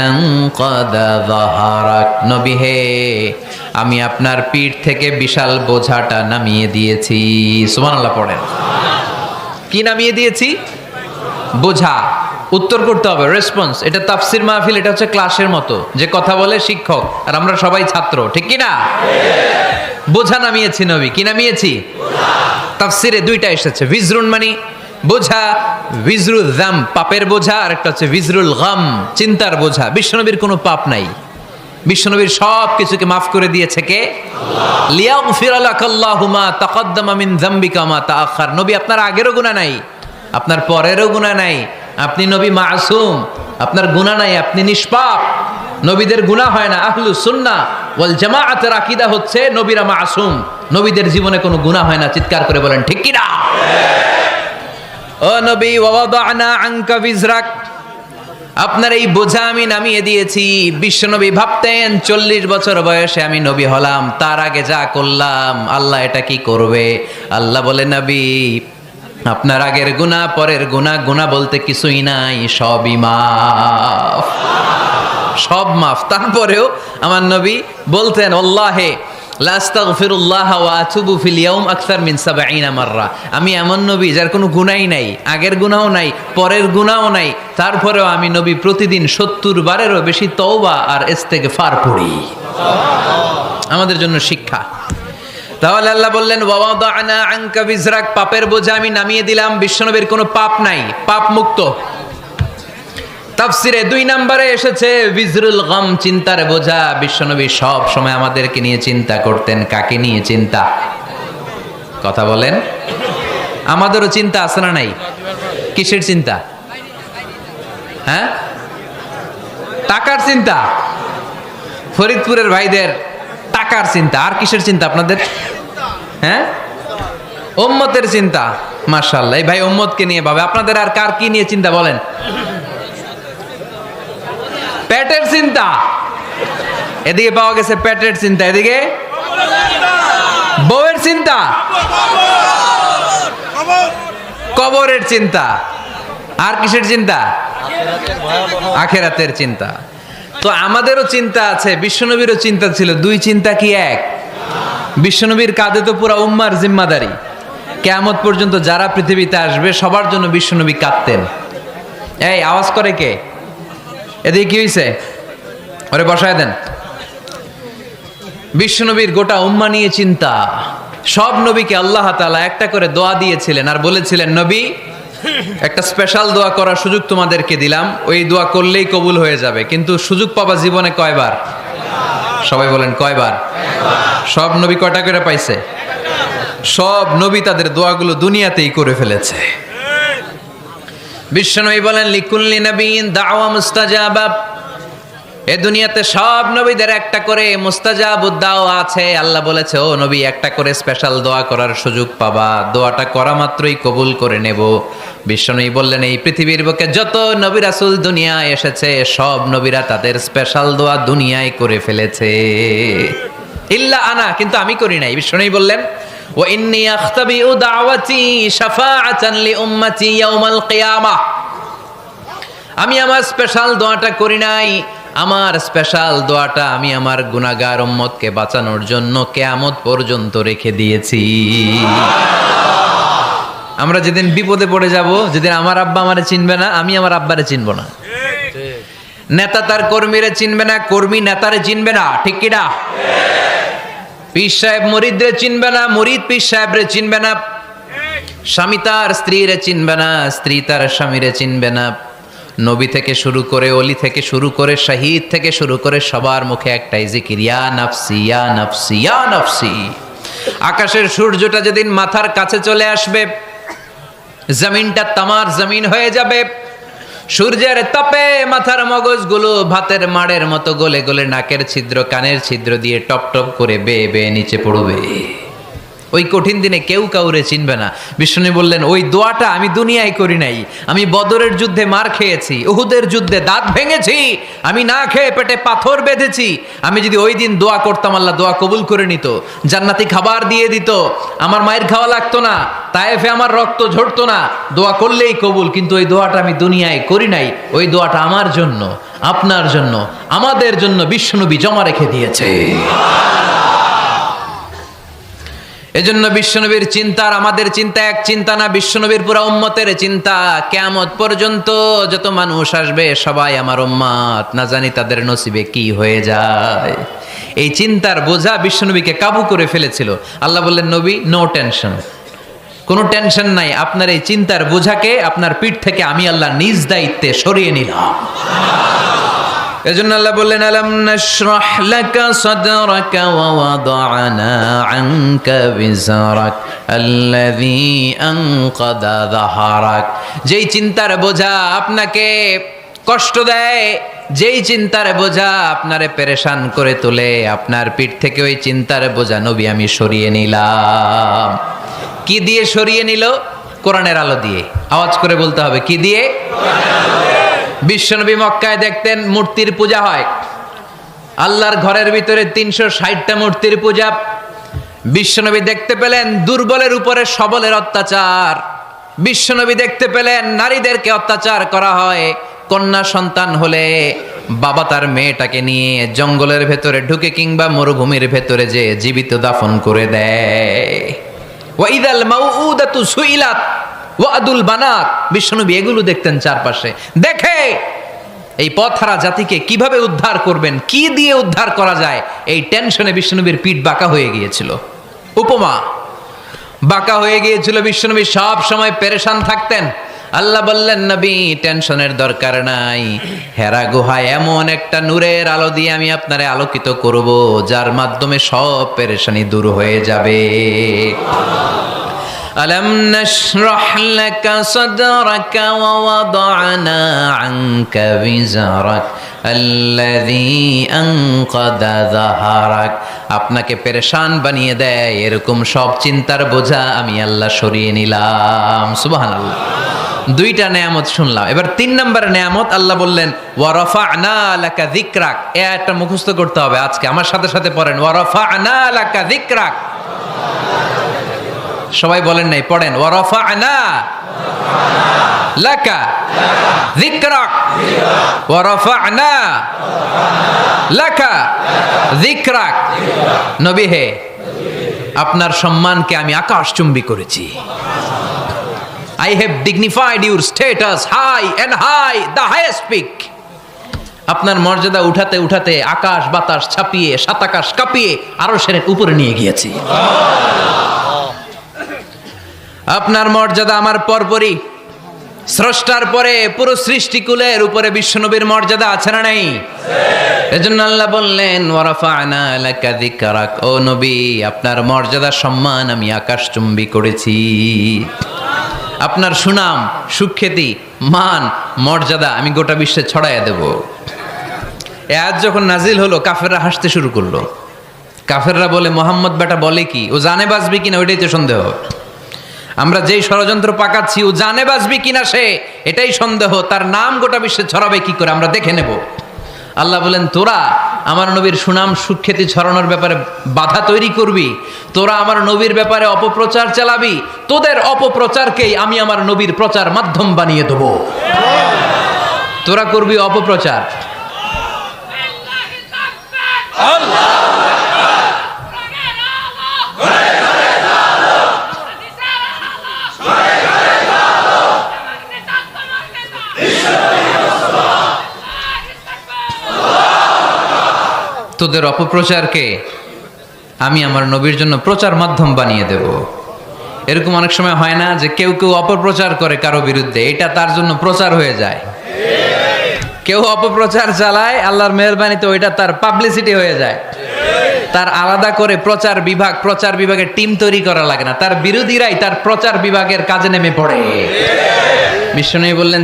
আনকাদা যাহরাক, নবী হে আমি আপনার পিঠ থেকে বিশাল বোঝাটা নামিয়ে দিয়েছি। সুবহানাল্লাহ পড়েন। কি নামিয়ে দিয়েছি? বোঝা। উত্তর করতে হবে, রেসপন্স। এটা তাফসির মাহফিল, এটা হচ্ছে ক্লাসের মতো, যে কথা বলে শিক্ষক আর আমরা সবাই ছাত্র, ঠিক কি না? বোঝা নামিয়েছি নবী, কি নামিয়েছি? তাফসিরে দুইটা এসেছে, ভিজরুন মানে বোঝা, ভিজরুল যাম পাপের বোঝা, আর একটা হচ্ছে ভিজরুল গাম চিন্তার বোঝা। বিশ্বনবীর কোনো পাপ নাই, বিশ্বনবীর সব কিছুকে মাফ করে দিয়েছে কে? লিয়াগফির লাকাল্লাহু মা তাকাদ্দামা মিন যামবিকা মা তাআখার। নবী আপনার আগেরও গুনাহ নাই, আপনার পরেরও গুনাহ নাই, আপনি নবী মাসুম, আপনার গুনাহ নাই, আপনি নিষ্পাপ। নবীদের গুনাহ হয় না। আহলুস সুন্নাহ ওয়াল জামাআতের আকীদা হচ্ছে নবীরা মাসুম, নবীদের জীবনে কোনো গুনাহ হয় না। চিৎকার করে বলেন ঠিক কি না? ও নবী, ওয়াদানা আনকা বিজরাক, আপনার এই বোঝা আমি নামিয়ে দিয়েছি। বিশ্বনবী ভাবতেন 40 বছর বয়সে আমি নবী হলাম, তার আগে যা করলাম আল্লাহ এটা কি করবে? আল্লাহ বলে, নবী আপনার আগের গুনাহ, পরের গুনাহ, গুনাহ বলতে কিছুই নাই, সবই মাফ, সব মাফ। তারপরেও আমার নবী বলতেন, আল্লাহে লা আস্তাগফিরুল্লাহ ওয়া আতুবু ফিল ইয়াউম আকসার মিন 70 মাররা। আমি এমন নবী যার কোনো গুনাহই নাই, আগের গুনাহও নাই, পরের গুনাহও নাই, তারপরেও আমি নবী প্রতিদিন 70 বারেরও বেশি তওবা আর ইস্তেগফার পড়ি। আমাদের জন্য শিক্ষা। তাহলে আল্লাহ বললেন, ওয়াদানা আনকা বিজরাক, পাপের বোঝা আমি নামিয়ে দিলাম। বিশ্বনবীর কোনো পাপ নাই, পাপ মুক্ত। তাফসিরে 2 নম্বরে এসেছে বিজরুল গাম, চিন্তার বোঝা। বিশ্বনবী সব সময় আমাদেরকে নিয়ে চিন্তা করতেন। কাকে নিয়ে চিন্তা? কথা বলেন। আমাদেরও চিন্তা আছে না নাই? কিসের চিন্তা? হ্যাঁ, টাকার চিন্তা। ফরিদপুরের ভাইদের টাকার চিন্তা। আর কিসের চিন্তা আপনাদের? হ্যাঁ, উম্মতের চিন্তা। মাশাআল্লাহ, এই ভাই উম্মতকে নিয়ে ভাবে। আপনাদের আর কার কি নিয়ে চিন্তা বলেন? পেটের চিন্তা। এদিকে পাওয়া গেছে পেটের চিন্তা, এদিকে বউয়ের চিন্তা, কবরের চিন্তা। আর কিসের চিন্তা? আখিরাতের চিন্তা। তো আমাদেরও চিন্তা আছে, বিশ্বনবীরও চিন্তা ছিল। 2 চিন্তা কি এক? বিশ্বনবীর কাঁধে তো পুরা উম্মার জিম্মাদারি। কিয়ামত পর্যন্ত যারা পৃথিবীতে আসবে সবার জন্য বিশ্বনবী কাঁদতেন। এই আওয়াজ করে কে? এদিকে কি হয়েছে? ওরে বসায় দেন। বিশ্বনবীর গোটা উম্মা নিয়ে চিন্তা। সব নবীকে আল্লাহ তাআলা একটা করে দোয়া দিয়েছিলেন আর বলেছিলেন, নবী একটা স্পেশাল দোয়া করার সুযোগ তোমাদেরকে দিলাম, ওই দোয়া করলেই কবুল হয়ে যাবে। কিন্তু সুযোগ পাবা জীবনে কয়বার? সবাই বলেন কয়বার? সব নবী কয়টা করে পাইছে? সব নবী তাদের দোয়াগুলো দুনিয়াতেই করে ফেলেছে। বিশ্বনবী বলেন, লিকুল্লি নবিয়্যিন দাওয়া মুস্তাজাবা। এই দুনিয়াতে সব নবীদের একটা করে মুস্তাজাবুদ দাওয়া আছে। আল্লাহ বলেছে, ও নবী একটা করে স্পেশাল দোয়া করার সুযোগ পাবা, দোয়াটা করা মাত্রই কবুল করে নেব। বিশ্বনবী বললেন, এই পৃথিবীর বুকে যত নবী রাসূল দুনিয়ায় এসেছে সব নবীরা তাদের স্পেশাল দোয়া দুনিয়ায় করে ফেলেছে, ইল্লা আনা, কিন্তু আমি করি নাই। বিশ্বনবী বললেন, ওয়া ইন্নী আখতাবিউ দাওয়াতি শাফাআতান লি উম্মতি ইয়াউমাল কিয়ামাহ। আমি আমার স্পেশাল দোয়াটা করি নাই, আমার স্পেশাল দোয়াটা আমি আমার গুনাহগার উম্মতকে বাঁচানোর জন্য কিয়ামত পর্যন্ত রেখে দিয়েছি। আমরা যেদিন বিপদে পড়ে যাব, যেদিন আমার আব্বা আমারে চিনবে না, আমি আমার আব্বারে চিনব না, নেতা তার কর্মীরে চিনবে না, কর্মী নেতারে চিনবে না, ঠিক কি না? পীর সাহেব মুরিদরে চিনবে না, মুরিদ পীর সাহেবরে চিনবে না, স্বামী তার স্ত্রীরে চিনবে না, স্ত্রী তার স্বামীরে চিনবে না। নবী থেকে শুরু করে, অলি থেকে শুরু করে, শহীদ থেকে শুরু করে সবার মুখে একটাই জিকির, ইয়া নাফসি ইয়া নাফসি ইয়া নাফসি। আকাশের সূর্যটা যেদিন মাথার কাছে চলে আসবে, জমিনটা তামার জমিন হয়ে যাবে। সূর্যের তাপে মাথার মগজগুলো ভাতের মাড়ের মতো গলে গলে নাকের ছিদ্র, কানের ছিদ্র দিয়ে টপ টপ করে বেয়ে বেয়ে নিচে পড়বে। ওই কঠিন দিনে কেউ কাউরে চিনবে না। বিষ্ণু বললেন, ওই দোয়াটা আমি দুনিয়ায় করি নাই। আমি বদরের যুদ্ধে মার খেয়েছি, উহুদের যুদ্ধে দাঁত ভেঙেছি, আমি না খেয়ে পেটে পাথর বেঁধেছি। আমি যদি ওই দিন দোয়া করতাম, আল্লাহ দোয়া কবুল করে নিত, জান্নাতি খাবার দিয়ে দিত, আমার মায়ের খাওয়া লাগতো না, তায়েফে আমার রক্ত ঝরতো না, দোয়া করলেই কবুল। কিন্তু ওই দোয়াটা আমি দুনিয়ায় করি নাই। ওই দোয়াটা আমার জন্য, আপনার জন্য, আমাদের জন্য বিশ্বনবী জমা রেখে দিয়েছে। এজন্য বিশ্বনবীর চিন্তা আর আমাদের চিন্তা এক চিন্তা না, বিশ্বনবীর পুরা উম্মতের চিন্তা। কিয়ামত পর্যন্ত যত মানুষ আসবে সবাই আমার উম্মত, না জানি তাদের নসিবে কি হয়ে যায়। এই চিন্তার বোঝা বিশ্বনবীকে কাবু করে ফেলেছিল। আল্লাহ বললেন, নবী নো টেনশন, কোনো টেনশন নাই, আপনার এই চিন্তার বোঝাকে আপনার পিঠ থেকে আমি আল্লাহ নিজ দায়িত্বে সরিয়ে নিলাম। এজন্য আল্লাহ বললেন, আলাম নাশরাহ লাকা সাদরাকা ওয়া ওয়াদা'না আনকা বিজরাক আল্লাযী আনকাদা যাহরাক। যেই চিন্তার বোঝা আপনাকে কষ্ট দেয়, যেই চিন্তার বোঝা আপনারে পেরেশান করে তোলে, আপনার পিঠ থেকে ওই চিন্তার বোঝা নবী আমি সরিয়ে নিলাম। কি দিয়ে সরিয়ে নিল? কোরআনের আলো দিয়ে। আওয়াজ করে বলতে হবে, কি দিয়ে? বিশ্বনবী মক্কায় দেখতেন মূর্তির পূজা হয়, আল্লাহর ঘরের ভিতরে 360টা মূর্তির পূজা। বিশ্বনবী দেখতে পেলেন দুর্বলের উপরে সবলের অত্যাচার। বিশ্বনবী দেখতে পেলেন নারীদেরকে অত্যাচার করা হয়। কন্যা সন্তান হলে বাবা তার মেয়েটাকে নিয়ে জঙ্গলের ভেতরে ঢুকে কিংবা মরুভূমির ভেতরে যে জীবিত দাফন করে দেয়। ওয়াইদাল মাউউদাতু সুইলাত ওয়াদুল বানাত। বিশ্বনবী এগুলো দেখতেন চারপাশে। দেখে এই পথহারা জাতিকে কিভাবে উদ্ধার করবেন, কি দিয়ে উদ্ধার করা যায়, এই টেনশনে বিশ্বনবীর পিঠ বাঁকা হয়ে গিয়েছিল। উপমা, বাঁকা হয়ে গিয়েছিল। বিশ্বনবী সব সময় পেরেশান থাকতেন। আল্লাহ বললেন, নবী টেনশনের দরকার নাই, হেরা গুহায় এমন একটা নূরের আলো দিয়ে আমি আপনারে আলোকিত করব, যার মাধ্যমে সব পেরেশানি দূর হয়ে যাবে। আলাম নাশরাহ লাকা সাদরাকা ওয়া ওয়াদা'না আনকা বিজরাক আল্লাযী আনকাদা যাহরাক। আপনাকে পেরেশান বানিয়ে দেয় এরকম সব চিন্তার বোঝা আমি আল্লাহ সরিয়ে নিলাম। সুবহানাল্লাহ। দুইটা নেয়ামত শুনলাম, এবার 3 নম্বর নেয়ামত। আল্লাহ বললেন, ওয়া রাফা'না লাকা যিকরাক। এই আয়াতটা মুখস্থ করতে হবে আজকে, আমার সাথে সাথে পড়েন, ওয়া রাফা'না লাকা যিকরাক। সবাই বলেন নাই, পড়েন, ওয়া রাফা'না লাকা যিকরাক ওয়া রাফা'না লাকা যিকরাক। নবী হে, আপনার সম্মানকে আমি আকাশচুম্বী করেছি। I have dignified your status high and high, the highest peak. আপনার মর্যাদা উঠাতে উঠাতে আকাশ বাতাস ছাপিয়ে সাত আকাশ কাঁপিয়ে আরশের উপরে নিয়ে গিয়েছি। আপনার মর্যাদা আমার পরপরই, স্রষ্টার পরে পুরো সৃষ্টিকুলের উপরে বিশ্বনবীর মর্যাদা আছে না নাই? এজন্য আল্লাহ বললেন, ওয়া রাফা'না লাকা যিকরাক। ও নবী, আপনার মর্যাদা সম্মান আমি আকাশচুম্বী করেছি। আপনার সুনাম, সুখ্যাতি, মান, মর্যাদা আমি গোটা বিশ্বে ছড়াইয়া দেব। এ আয়াত যখন নাজিল হলো, কাফেররা হাসতে শুরু করলো। কাফেররা বলে, মোহাম্মদ বেটা বলে কি, ও জানে বাঁচবি কিনা ওইটাই তো সন্দেহ। আমরা যেই ষড়যন্ত্র পাকাচ্ছি, ও জানে বাঁচবি কিনা সে এটাই সন্দেহ। তার নাম গোটা বিশ্বে ছড়াবে কি করে আমরা দেখে নেব। আল্লাহ বলেন, তোরা আমার নবীর সুনাম সুখ্যাতি ছড়ানোর ব্যাপারে বাধা তৈরি করবি, তোরা আমার নবীর ব্যাপারে অপপ্রচার চালাবি, তোদের অপপ্রচারকেই আমি আমার নবীর প্রচার মাধ্যম বানিয়ে দেব। তোরা করবি অপপ্রচার। তোদের অপপ্রচারকে আমি আমার নবীর জন্য প্রচার মাধ্যম বানিয়ে দেব। এরকম অনেক সময় হয় না যে কেউ কেউ অপপ্রচার করে কারো বিরুদ্ধে, এটা তার জন্য প্রচার হয়ে যায়। কেউ অপপ্রচার চালায়, আল্লাহর মেহেরবানিতে ওইটা তার পাবলিসিটি হয়ে যায়। তার আলাদা করে প্রচার বিভাগের টিম তৈরি করা লাগে না, তার বিরোধীরাই তার প্রচার বিভাগের কাজে নেমে পড়ে। বিশ্বনবী বললেন,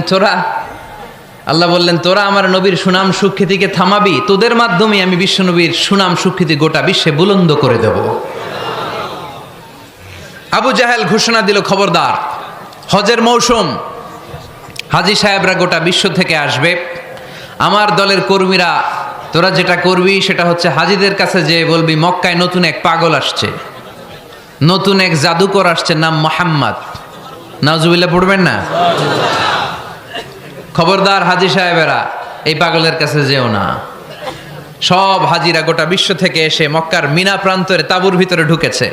আল্লাহ বললেন, তোরা আমার নবীর সুনাম সুখ্যাতিকে থামাবি, তোদের মাধ্যমে আমি বিশ্বনবীর সুনাম সুখ্যাতি গোটা বিশ্বে বুলন্দ করে দেব। আবু জাহেল ঘোষণা দিল, খবরদার, হজের মৌসুম, হাজী সাহেবরা গোটা বিশ্ব থেকে আসবে। আমার দলের কর্মীরা, তোরা যেটা করবি সেটা হচ্ছে হাজীদের কাছে যে বলবি, মক্কায় নতুন এক পাগল আসছে, নতুন এক জাদুকর আসছে, নাম মুহাম্মদ। নাউজুবিল্লাহ পড়বেন না? খবরদার হাজী সাহেবেরা, এই পাগলের কাছে যেও না। সব হাজিরা গোটা বিশ্ব থেকে এসে মক্কার মিনা প্রান্তরে তাঁবুর ভিতরে ঢুকেছে।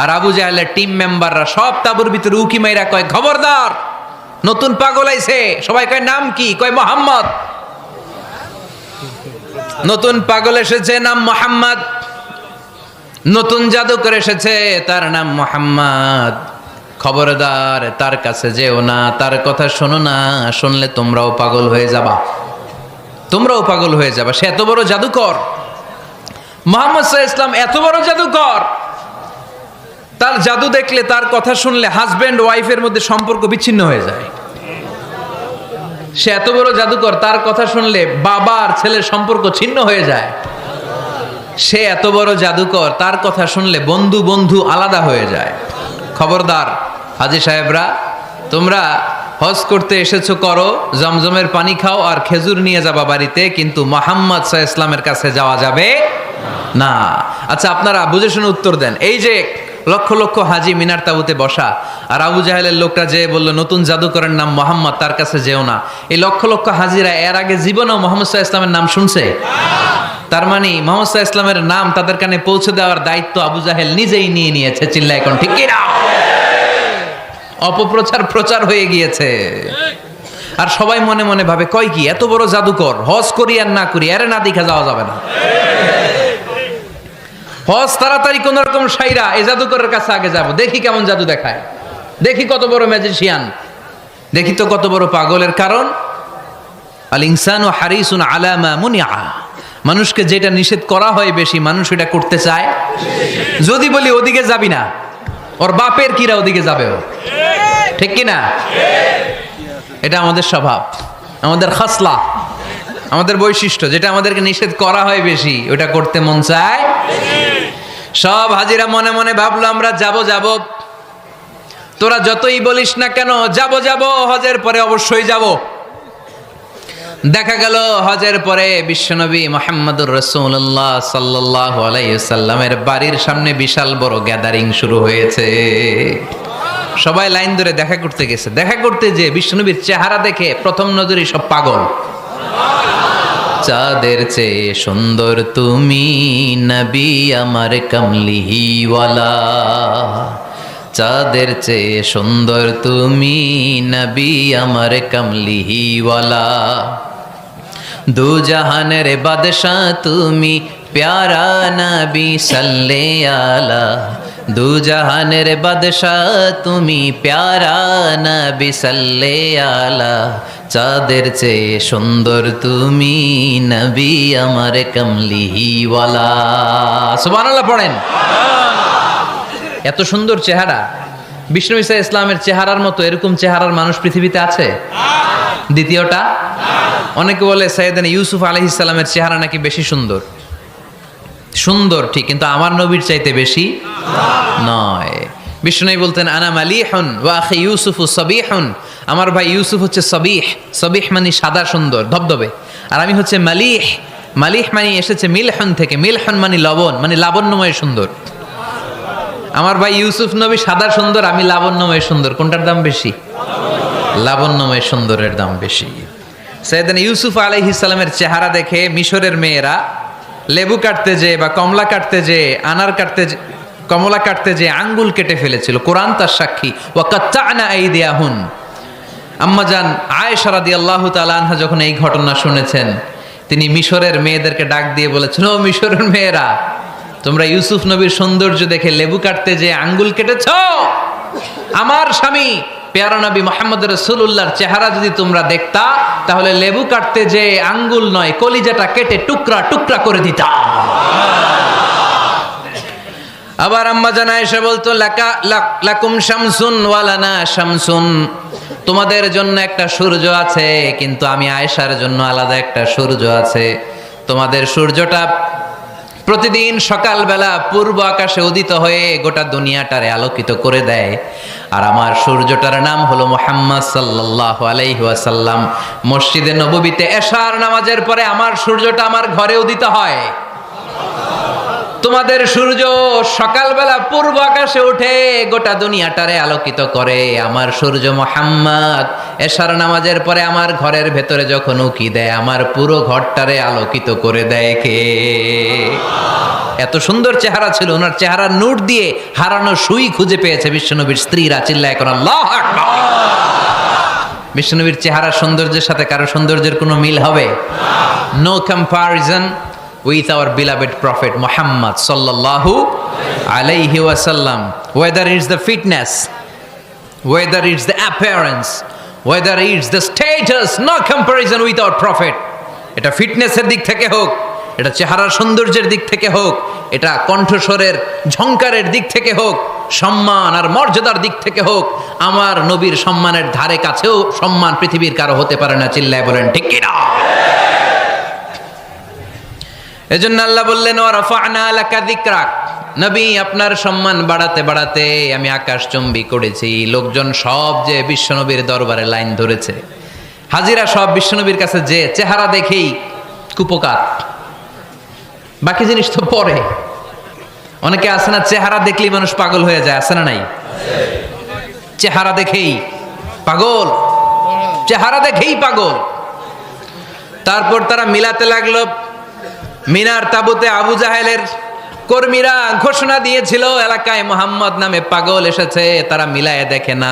আর আবু জাহেলের টিম মেম্বাররা সব তাবুর ভিতরে উকি মাইরা কয়, খবরদার, নতুন পাগল আইছে। সবাই কয়, নাম কি? কয়, মোহাম্মদ। নতুন পাগল এসেছে, নাম মোহাম্মদ। নতুন জাদুকর এসেছে, তার নাম মোহাম্মদ। খবরদার, তার কাছে যেও না, তার কথা শোনো না, শুনলে তোমরাও পাগল হয়ে যাবা, তোমরাও পাগল হয়ে যাবা। সে এত বড় জাদুকর, মুহাম্মদ সাল্লাল্লাহু আলাইহি ওয়াসাল্লাম এত বড় জাদুকর। তার জাদু দেখলে, তার কথা শুনলে হাজবেন্ড ওয়াইফের মধ্যে সম্পর্ক বিচ্ছিন্ন হয়ে যায়। সে এত বড় জাদুকর, তার কথা শুনলে বাবা আর ছেলের সম্পর্ক ছিন্ন হয়ে যায়। সে এত বড় জাদুকর, তার কথা শুনলে বন্ধু বন্ধু আলাদা হয়ে যায়। খবরদার হাজী সাহেবরা, তোমরা হজ করতে এসেছো, করো, জমজমের পানি খাও আর খেজুর নিয়ে যাবা বাড়িতে, কিন্তু মুহাম্মদ সাল্লাল্লাহু আলাইহি ওয়াসাল্লামের কাছে যাওয়া যাবে না। আচ্ছা, আপনারা বুঝে শুনে উত্তর দেন। এই যে লক্ষ লক্ষ হাজি মিনার তাবুতে বসা, আর আবু জাহেলের লোকটা যে বললো নতুন জাদুকরের নাম মোহাম্মদ, তার কাছে যেও না, এই লক্ষ লক্ষ হাজিরা এর আগে জীবনেও মুহাম্মদ সাল্লাল্লাহু আলাইহি ওয়াসাল্লামের নাম শুনছে? তার মানে মুহাম্মদ সাল্লাল্লাহু আলাইহি ওয়াসাল্লামের নাম তাদের কানে পৌঁছে দেওয়ার দায়িত্ব আবু জাহেল নিজেই নিয়ে নিয়েছে। চিল্লা এখন ঠিক কি না? অপপ্রচার প্রচার হয়ে গিয়েছে। আর সবাই মনে মনে ভাবে, কয় কি, এত বড় জাদুকর, হজ করি আর না করি, এর না দেখা যাওয়া যাবে না। হজ তাড়াতাড়ি কোন রকম সাইরা এই জাদুকরের কাছে আগে যাব, দেখি কেমন জাদু দেখায়, দেখি কত বড় ম্যাজিশিয়ান, দেখি তো কত বড় পাগলের। কারণ আল ইনসানু হারিসুন আলা মা মুনিআ, মানুষকে যেটা নিষেধ করা হয় বেশি, মানুষ এটা করতে চায়। যদি বলি ওদিকে যাবি না, ওর বাপের কিরা ওদিকে যাবে, ও ঠিক কি না? এটা আমাদের স্বভাব, আমাদের খাসলা, আমাদের বৈশিষ্ট্য। যেটা আমাদেরকে নিষেধ করা হয় বেশি, ওটা করতে মন চায়। সব হাজিরা মনে মনে ভাবলো, আমরা যাব যাব, তোরা যতই বলিস না কেন, যাব যাব, হজের পরে অবশ্যই যাব। দেখা গেল হজের পরে বিশ্বনবী মুহাম্মদুর রাসূলুল্লাহ সাল্লাল্লাহু আলাইহি ওয়াসাল্লামের বাড়ির সামনে বিশাল বড় গ্যাদারিং শুরু হয়েছে। সবাই লাইন ধরে দেখা করতে গেছে। দেখা করতে যে বিশ্বনবীর চেহারা দেখে প্রথম নজরে সব পাগল। চাঁদের চেয়ে সুন্দর তুমি নবী আমার কামলিওয়ালা, চাঁদের চেয়ে সুন্দর তুমি নবী আমার কামলিওয়ালা, দু জাহানের বাদশাহ তুমি প্যারা নবী সাল্লে আলা, দু জাহানের বাদশাহ তুমি প্যারা নবী সাল্লে আলা, চাঁদের চেয়ে সুন্দর তুমি নবী আমার কামলিওয়ালা। সুবহানাল্লাহ পড়েন। এত সুন্দর চেহারা, বিষ্ণু ঈসা ইসলামের চেহারার মতো এরকম চেহারার মানুষ পৃথিবীতে আছে? দ্বিতীয়টা, অনেকে বলে সাইয়েদনা ইউসুফ আলাইহিস সালামের চেহারা নাকি বেশি সুন্দর। সুন্দর ঠিক, কিন্তু আমার নবীর চাইতে বেশি নয়। বিষ্ণু বলতেন, আনা মালিহুন ওয়া আখি ইউসুফু সাবিহুন, আমার ভাই ইউসুফ হচ্ছে সাবিহ, সাবিহ মানে সাদা সুন্দর ধবধবে, আর আমি হচ্ছে মালিহ, মালিহ মানে এসেছে মিলহন থেকে, মিলহন মানে লবণ, মানে লাবণ্যময় সুন্দর। আমার ভাই ইউসুফ নবী সাদা সুন্দর, আমি লাবণ্যময় সুন্দর। কোনটার দাম বেশি? লাবণ্যময় সুন্দরের দাম বেশি। সাইয়েদনা ইউসুফ আলাইহিস সালামের চেহারা দেখে মিশরের মেয়েরা লেবু কাটতে যে বা কমলা কাটতে যে, আনার কাটতে, কমলা কাটতে যে আঙ্গুল কেটে ফেলেছিল। কোরআন তার সাক্ষী। ওয়া কাত্তা'না আইদিয়াহুন। আম্মাজান আয়েশা রাদিয়াল্লাহু তাআলা আনহা যখন এই ঘটনা শুনেছেন, তিনি মিশরের মেয়েদেরকে ডাক দিয়ে বলেছেন, ও মিশরের মেয়েরা, তোমরা ইউসুফ নবীর সৌন্দর্য দেখে লেবু কাটতে যে আঙ্গুল কেটেছ, আমার স্বামী পেয়ারা নবী মুহাম্মদ রাসূলুল্লাহর চেহারা যদি তোমরা দেখতা, তাহলে লেবু কাটতে যে আঙ্গুল নয়, কলিজাটা কেটে টুকরা টুকরা করে দিতা। আবার আম্মা জান আয়েশা বলতো, লাকুম শামসুন ওয়া লানা শামসুন, তোমাদের জন্য একটা সূর্য আছে, কিন্তু আমি আয়েশার জন্য আলাদা একটা সূর্য আছে। তোমাদের সূর্যটা প্রতিদিন সকালবেলা পূর্ব আকাশে উদিত হয়ে গোটা দুনিয়াটারে আলোকিত করে দেয়, আর আমার সূর্যটার নাম হলো মুহাম্মদ সাল্লাল্লাহু আলাইহি ওয়াসাল্লাম। মসজিদে নববীতে এশার নামাজের পরে আমার সূর্যটা আমার ঘরে উদিত হয়। তোমাদের সূর্য সকালবেলা পূর্ব আকাশে উঠে গোটা দুনিয়াটারে আলোকিত করে। আমার সূর্য মুহাম্মদ এশার নামাজের পরে আমার ঘরের ভেতরে যখন উকি দেয়, আমার পুরো ঘরটারে আলোকিত করে দেয় কে? এত সুন্দর চেহারা ছিল, ওনার চেহারার নূর দিয়ে হারানো সুই খুঁজে পেয়েছে বিশ্বনবীর স্ত্রীরা। চিল্লায় কোন আল্লাহু আকবার। বিশ্বনবীর চেহারার সৌন্দর্যের সাথে কারো সৌন্দর্যের কোনো মিল হবে? No comparison with our beloved prophet Muhammad sallallahu alayhi wasallam. Whether it's the fitness, whether it's the appearance, whether it's the status, no comparison with our prophet. এটা ফিটনেসের দিক থেকে হোক, এটা চেহারার সৌন্দর্যের দিক থেকে হোক, এটা কণ্ঠস্বরের ঝংকারের দিক থেকে হোক, সম্মান আর মর্যাদার দিক থেকে হোক, আমার নবীর সম্মানের ধারে কাছেও সম্মান পৃথিবীর কারো হতে পারে না। চিল্লায় বলেন ঠিক কিনা? এজন্য আল্লাহ বললেন ওয়ারাফা'না লাকা যিকরাক, নবী আপনার সম্মান বাড়াতে বাড়াতে আমি আকাশচুম্বী করেছি। লোকজন সব যে বিশ্বনবীর দরবারে লাইন ধরেছে, হাজিরা সব বিশ্বনবীর কাছে, যে চেহারা দেখেই কুপকার, বাকি জিনিস তো পরে। অনেকে আছে না, চেহারা দেখলেই মানুষ পাগল হয়ে যায়, আছে না নাই? চেহারা দেখেই পাগল, চেহারা দেখেই পাগল। তারপর তারা মিলাতে লাগলো। মিনার তাবুতে আবু জাহেলের কর্মীরা ঘোষণা দিয়েছিল এলাকায় মুহাম্মদ নামে পাগল এসেছে। তারা মিলায়ে দেখে না,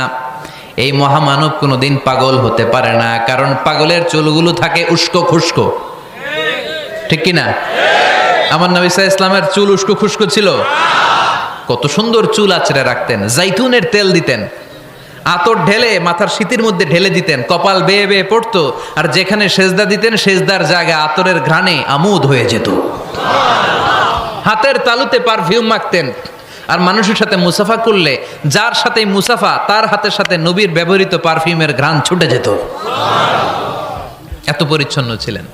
এই মহামানব কোনোদিন পাগল হতে পারে না, কারণ পাগলের চুলগুলো থাকে উস্কো খুস্কো, ঠিক কিনা? আমার নবী সাল্লাল্লাহু আলাইহি ওয়াসাল্লামের চুল উস্কো খুস্কো ছিল? কত সুন্দর চুল আঁচড়ে রাখতেন, জাইতুনের তেল দিতেন, আতর ঢেলে মাথার শীতের মধ্যে ঢেলে দিতেন, কপাল বেয়ে বেয়ে পড়তো, আর যেখানে সেজদা দিতেন সেজদার জায়গা আতরের ঘ্রাণে আমোদ হয়ে যেত। হাতের তালুতে পারফিউম মাখতেন, আর মানুষের সাথে মুসাফা করলে যার সাথে মুসাফা তার হাতের সাথে নবীর ব্যবহৃত পারফিউমের ঘ্রাণ ছুটে যেত। এত পরিচ্ছন্ন ছিলেন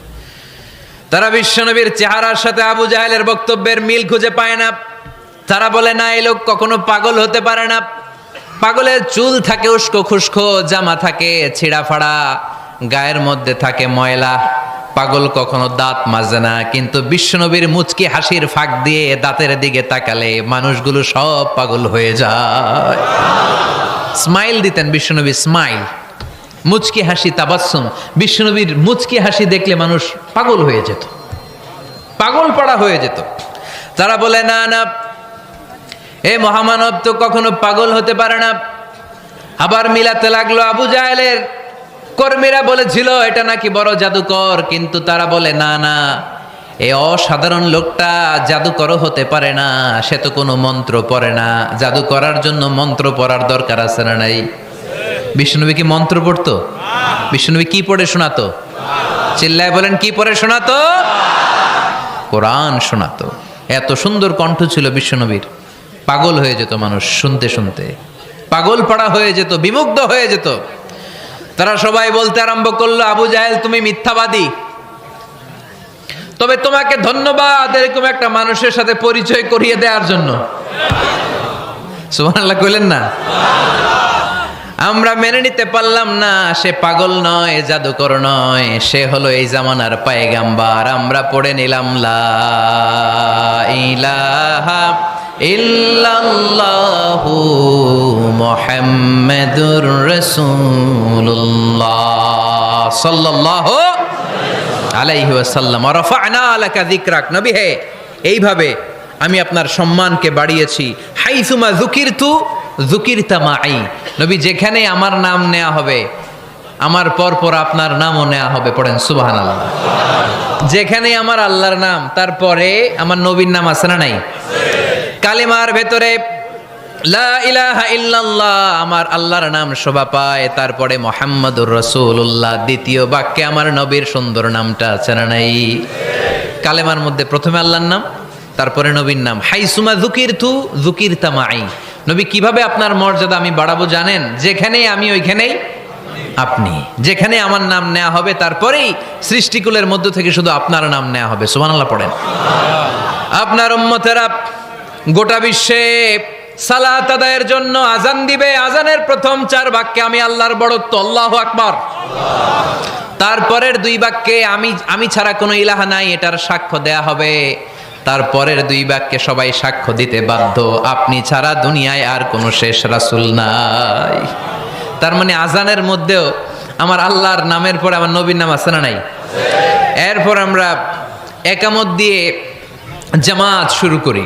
তারা। বিশ্বনবীর চেহারার সাথে আবু জাহেলের বক্তব্যের মিল খুঁজে পায় না। তারা বলে না, এই লোক কখনো পাগল হতে পারে না। পাগলের চুল থাকে উস্কো খুস্কো, জামা থাকে ছিঁড়া ফাড়া, গায়ের মধ্যে থাকে ময়লা। পাগল কখনো দাঁত মাজে না, কিন্তু বিশ্বনবীর মুচকি হাসির ফাঁক দিয়ে দাঁতের দিকে তাকালে মানুষগুলো সব পাগল হয়ে যায়। স্মাইল দিতেন বিশ্বনবী, স্মাইল, মুচকি হাসি, তাবাসসুম। বিশ্বনবীর মুচকি হাসি দেখলে মানুষ পাগল হয়ে যেত, পাগল পাড়া হয়ে যেত। তারা বলে না না, এ মহামানব তো কখনো পাগল হতে পারে না। আবার মিলাতে লাগলো। আবু জাহেলের কর্মীরা বলেছিল এটা নাকি বড় জাদুকর, কিন্তু তারা বলে না না, এ অসাধারণ লোকটা জাদুকরও হতে পারে না, সে তো কোনো মন্ত্র পড়ে না। জাদু করার জন্য মন্ত্র পড়ার দরকার আছে না নাই? বিষ্ণুনবী কি মন্ত্র পড়তো? বিষ্ণুনবী কি পড়ে শোনাতো? চিল্লায় বলেন, কি পড়ে শোনাতো? কোরআন শোনাতো। এত সুন্দর কণ্ঠ ছিল বিশ্বনবীর, পাগল হয়ে যেত মানুষ শুনতে শুনতে, পাগল পাড়া হয়ে যেত, বিমুগ্ধ হয়ে যেত। তারা সবাই বলতে আরম্ভ করলো, আবু জাহেল তুমি মিথ্যাবাদী, তবে তোমাকে ধন্যবাদ এরকম একটা মানুষের সাথে পরিচয় করিয়ে দেওয়ার জন্য। সুবহানাল্লাহ কইলেন না? আমরা মেনে নিতে পারলাম না সে পাগল নয়, জাদুকর নয়, সে হলো এই জামানার পয়গাম্বার। আমরা পড়ে নিলাম লা ইলাহা ইল্লাল্লাহু মুহাম্মাদুর রাসূলুল্লাহ সাল্লাল্লাহু আলাইহি ওয়াসাল্লাম। রাফা'না লাকা যিকরাক, নবী হে এইভাবে আমি আপনার সম্মানকে বাড়িয়েছি। হাইসুমা যুকিরতু যুকিরতা মাই, নবী যেখানে আমার নাম নেওয়া হবে আমার পর পর আপনার নামও নেওয়া হবে। পড়েন সুবহানাল্লাহ। যেখানে আমার আল্লাহর নাম, তারপরে আমার নবীর নাম আছে না নাই? কালিমার ভেতরে লা ইলাহা ইল্লাল্লাহ আমার আল্লাহর নাম শোভা পায়, তারপরে মুহাম্মাদুর রাসূলুল্লাহ দ্বিতীয় বাক্যে আমার নবীর সুন্দর নামটা আছে না নাই? কালেমার মধ্যে প্রথমে আল্লাহর নাম, তারপরে নবীর নাম। হাইসুমা যুকিরতু যুকিরতা মাই, নবী কিভাবে আপনার মর্যাদা আমি বাড়াবো জানেন? যেখানেই আমি ওইখানেই আপনি, যেখানে আমার নাম নেওয়া হবে তারপরেই সৃষ্টিকুলের মধ্য থেকে শুধু আপনার নাম নেওয়া হবে। সুবহানাল্লাহ পড়েন। আপনার উম্মতেরা গোটা বিশ্বে সালাত আদায়ের জন্য আজান দিবে, আজানের প্রথম 4 বাক্যে আমি আল্লাহর বড়ত্ব আল্লাহু আকবার, তারপরের 2 বাক্যে আমি ছাড়া কোনো ইলাহা নাই এটার সাক্ষ্য দেয়া হবে। তারপরের দুই বাক্যে সবাই সাক্ষ্য দিতে বাধ্য, আপনি ছাড়া দুনিয়ায় আর কোনো শেষ রাসূল নাই। তার মানে আজানের মধ্যেও আমার আল্লাহর নামের পরে আমার নবীর নাম আছে না নাই? এরপর আমরা একামত দিয়ে জামাত শুরু করি।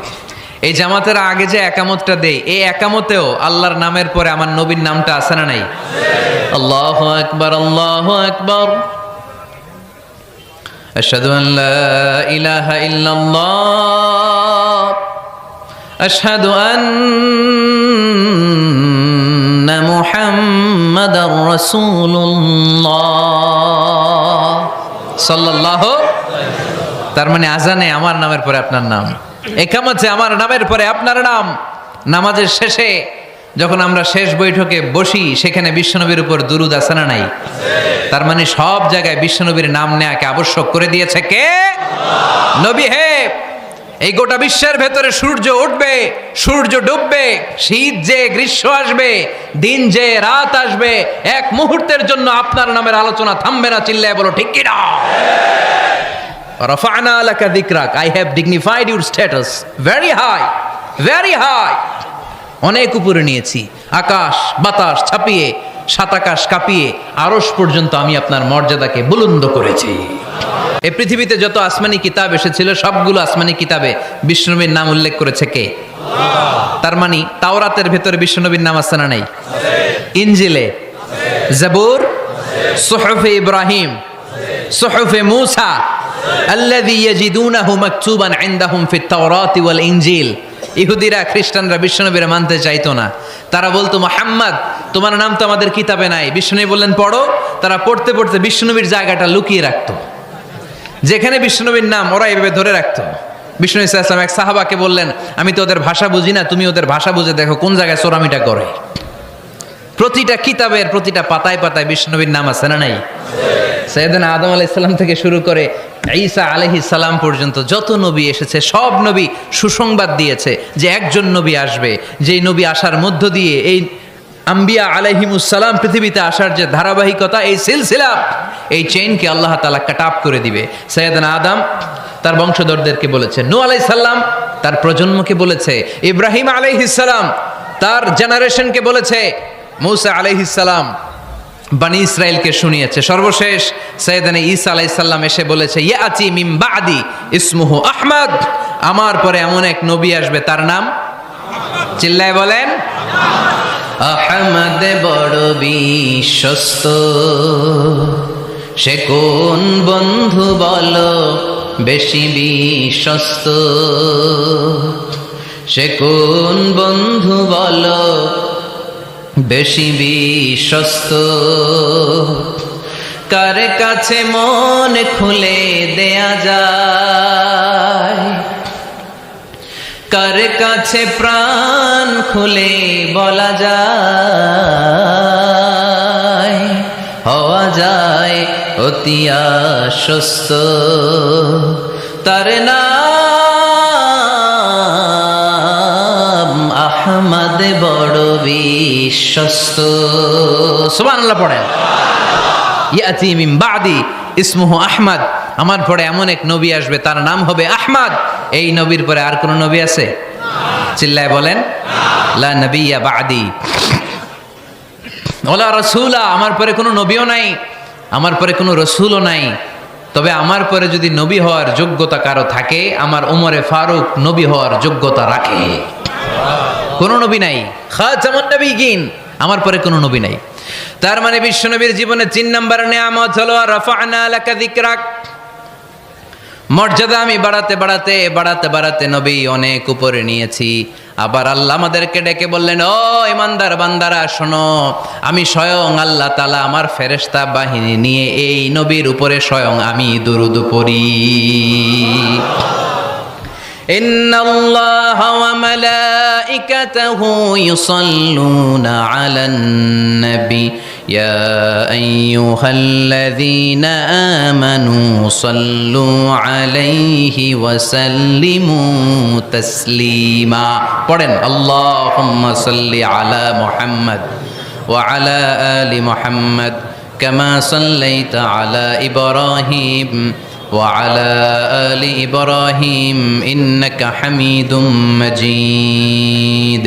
এই জামাতের আগে যে একামতটা দেই, এই একামতেও আল্লাহর নামের পরে আমার নবীর নামটা আছে না নাই? আল্লাহু আকবার, আল্লাহু আকবার, আশহাদু আন লা ইলাহা ইল্লাল্লাহ, আশহাদু আন্না মুহাম্মাদার রাসূলুল্লাহ সাল্লাল্লাহু। তার মানে আজানে আমার নামের পরে আপনার নাম, একামতে আমার নামের পরে আপনার নাম। নামাজের শেষে যখন আমরা শেষ বৈঠকে বসি, সেখানে বিশ্বনবীর উপর দুরূদ আছে না নাই? তার মানে সব জায়গায় বিশ্বনবীর নাম নেয়াকে আবশ্যক করে দিয়েছে কে? নবী হে। এই গোটা বিশ্বের ভেতরে সূর্য উঠবে, সূর্য ডুববে, শীত যে গ্রীষ্ম আসবে, দিন যে রাত আসবে, এক মুহূর্তের জন্য আপনার নামের আলোচনা থামবে না। চিল্লায় বলো ঠিক কি না? রাফা'না লাকা যিকরাক, I have dignified your status very high, very high। অনেক উপরে নিয়েছি, আকাশ বাতাস ছাপিয়ে, সাত আকাশ কাঁপিয়ে আরশ পর্যন্ত আমি আপনার মর্যাদাকে বুলন্দ করেছি। এই পৃথিবীতে যত আসমানি কিতাব এসেছিল, সবগুলো আসমানি কিতাবে বিষ্ণুনবীর নাম উল্লেখ করেছে কে? তার মানে তাওরাতের ভেতরে বিষ্ণুনবীর নাম আছে না নাই? ইনজিলে, জাবুর, সুহুফে ইব্রাহিম, সুহুফে মূসা, আল্লাযী ইয়াজিদুনাহু মাকতুবান ইনদাহুম ফিত তাওরাতি ওয়াল ইনজিল। ইহুদিরা খ্রিস্টানরা বিশ্বনবীর মানতে চাইতো না। তারা বলতো, মুহাম্মদ তোমার নাম তো আমাদের কিতাবে নাই। বিশ্বনবী বললেন পড়ো। তারা পড়তে পড়তে বিশ্বনবীর জায়গাটা লুকিয়ে রাখতো, যেখানে বিশ্বনবীর নাম ওরা এভাবে ধরে রাখতো। বিষ্ণু ইসা ইসলাম এক সাহাবাকে বললেন, আমি তো ওদের ভাষা বুঝি না, তুমি ওদের ভাষা বুঝে দেখো কোন জায়গায় চোরামিটা করে। প্রতিটা কিতাবের প্রতিটা পাতায় পাতায় বিষ্ণুনবীর নাম আছে না নাই? সাইয়েদনা আদম আলাইহিস সালাম থেকে শুরু করে ঈসা আলাইহিস সালাম পর্যন্ত যত নবী এসেছে, সব নবী সুসংবাদ দিয়েছে যে একজন নবী আসবে, যেই নবী আসার মধ্য দিয়ে এই আম্বিয়া আলাইহিমুস সালাম পৃথিবীতে আসার যে ধারাবাহিকতা, এই সিলসিলা, এই চেইনকে আল্লাহ তাআলা কাট অফ করে দিবে। সাইয়েদনা আদম তার বংশধরদেরকে বলেছে, নূহ আলাইহিস সালাম তার প্রজন্মকে বলেছে, ইব্রাহিম আলাইহিস সালাম তার জেনারেশনকে বলেছে, মূসা আলাইহিস সালাম বনি ইসরাইলকে শুনিয়েছে। সর্বশেষ সাইয়েদনা ঈসা আলাইহিস সালাম এসে বলেছে, ইয়াতি মিন বাদি ইসমুহু আহমদ, আমার পরে এমন এক নবী আসবে তার নাম, চিল্লায় বলেন, আহমদ বড় বিশ্বস্ত, সে কোন বন্ধু বলো বেশি বিশ্বস্ত, সে কোন বন্ধু বলো বেশি বিশ্বস্ত, কার কাছে মন খুলে দেয়া যায়, কার কাছে প্রাণ খুলে বলা যায়, হওয়া যায় অতি আশ্বস্ত, তার নাম আহমদ বড় বিশ্বস্ত। সুবহানাল্লাহ পড়েন। ইয়াতি মিন বাদি ইসমুহু আহমদ, আমার পরে এমন এক নবী আসবে তার নাম হবে আহমদ। এই নবীর পরে আর কোন নবী আছে? চিল্লায় বলেন, লা নবিয়্যা বাদি ওয়ালা রাসূলা, আমার পরে কোনো নবীও নাই, আমার পরে কোনো রাসূলও নাই। তবে আমার পরে যদি নবী হওয়ার যোগ্যতা কারো থাকে, আমার ওমরে ফারুক নবী হওয়ার যোগ্যতা রাখে। কোন নবী নাই, খাতামুন নবিয়্যিন, আমার পরে কোনো নবী নাই। তার মানে বিশ্বনবীর জীবনে 3 নম্বর নিয়ামত হলো রাফা'না লাকা যিকরাক। মর্যাদা আমি বাড়াতে বাড়াতে বাড়াতে বাড়াতে নবী অনেক উপরে নিয়েছি। আবার আল্লাহ আমাদেরকে ডেকে বললেন, ও ইমানদার বান্দারা শোনো, আমি স্বয়ং আল্লাহ তাআলা আমার ফেরেশতা বাহিনী নিয়ে এই নবীর উপরে স্বয়ং আমি দুরূদ পড়ি। ইন্নাল্লাহা ওয়া মালাইকাতাহু ইউসাল্লুনা আলান নবী ইয়া আইয়ুহাল্লাযীনা আমানু সাল্লু আলাইহি ওয়া সাল্লিমু তাসলিমা। পড়েন, আল্লাহুম্মা সাল্লি আলা মুহাম্মদ ওয়া আলা আলি মুহাম্মদ কামা সাল্লাইতা আলা ইব্রাহিম وعلى آل إبراهيم إنك حميد مجيد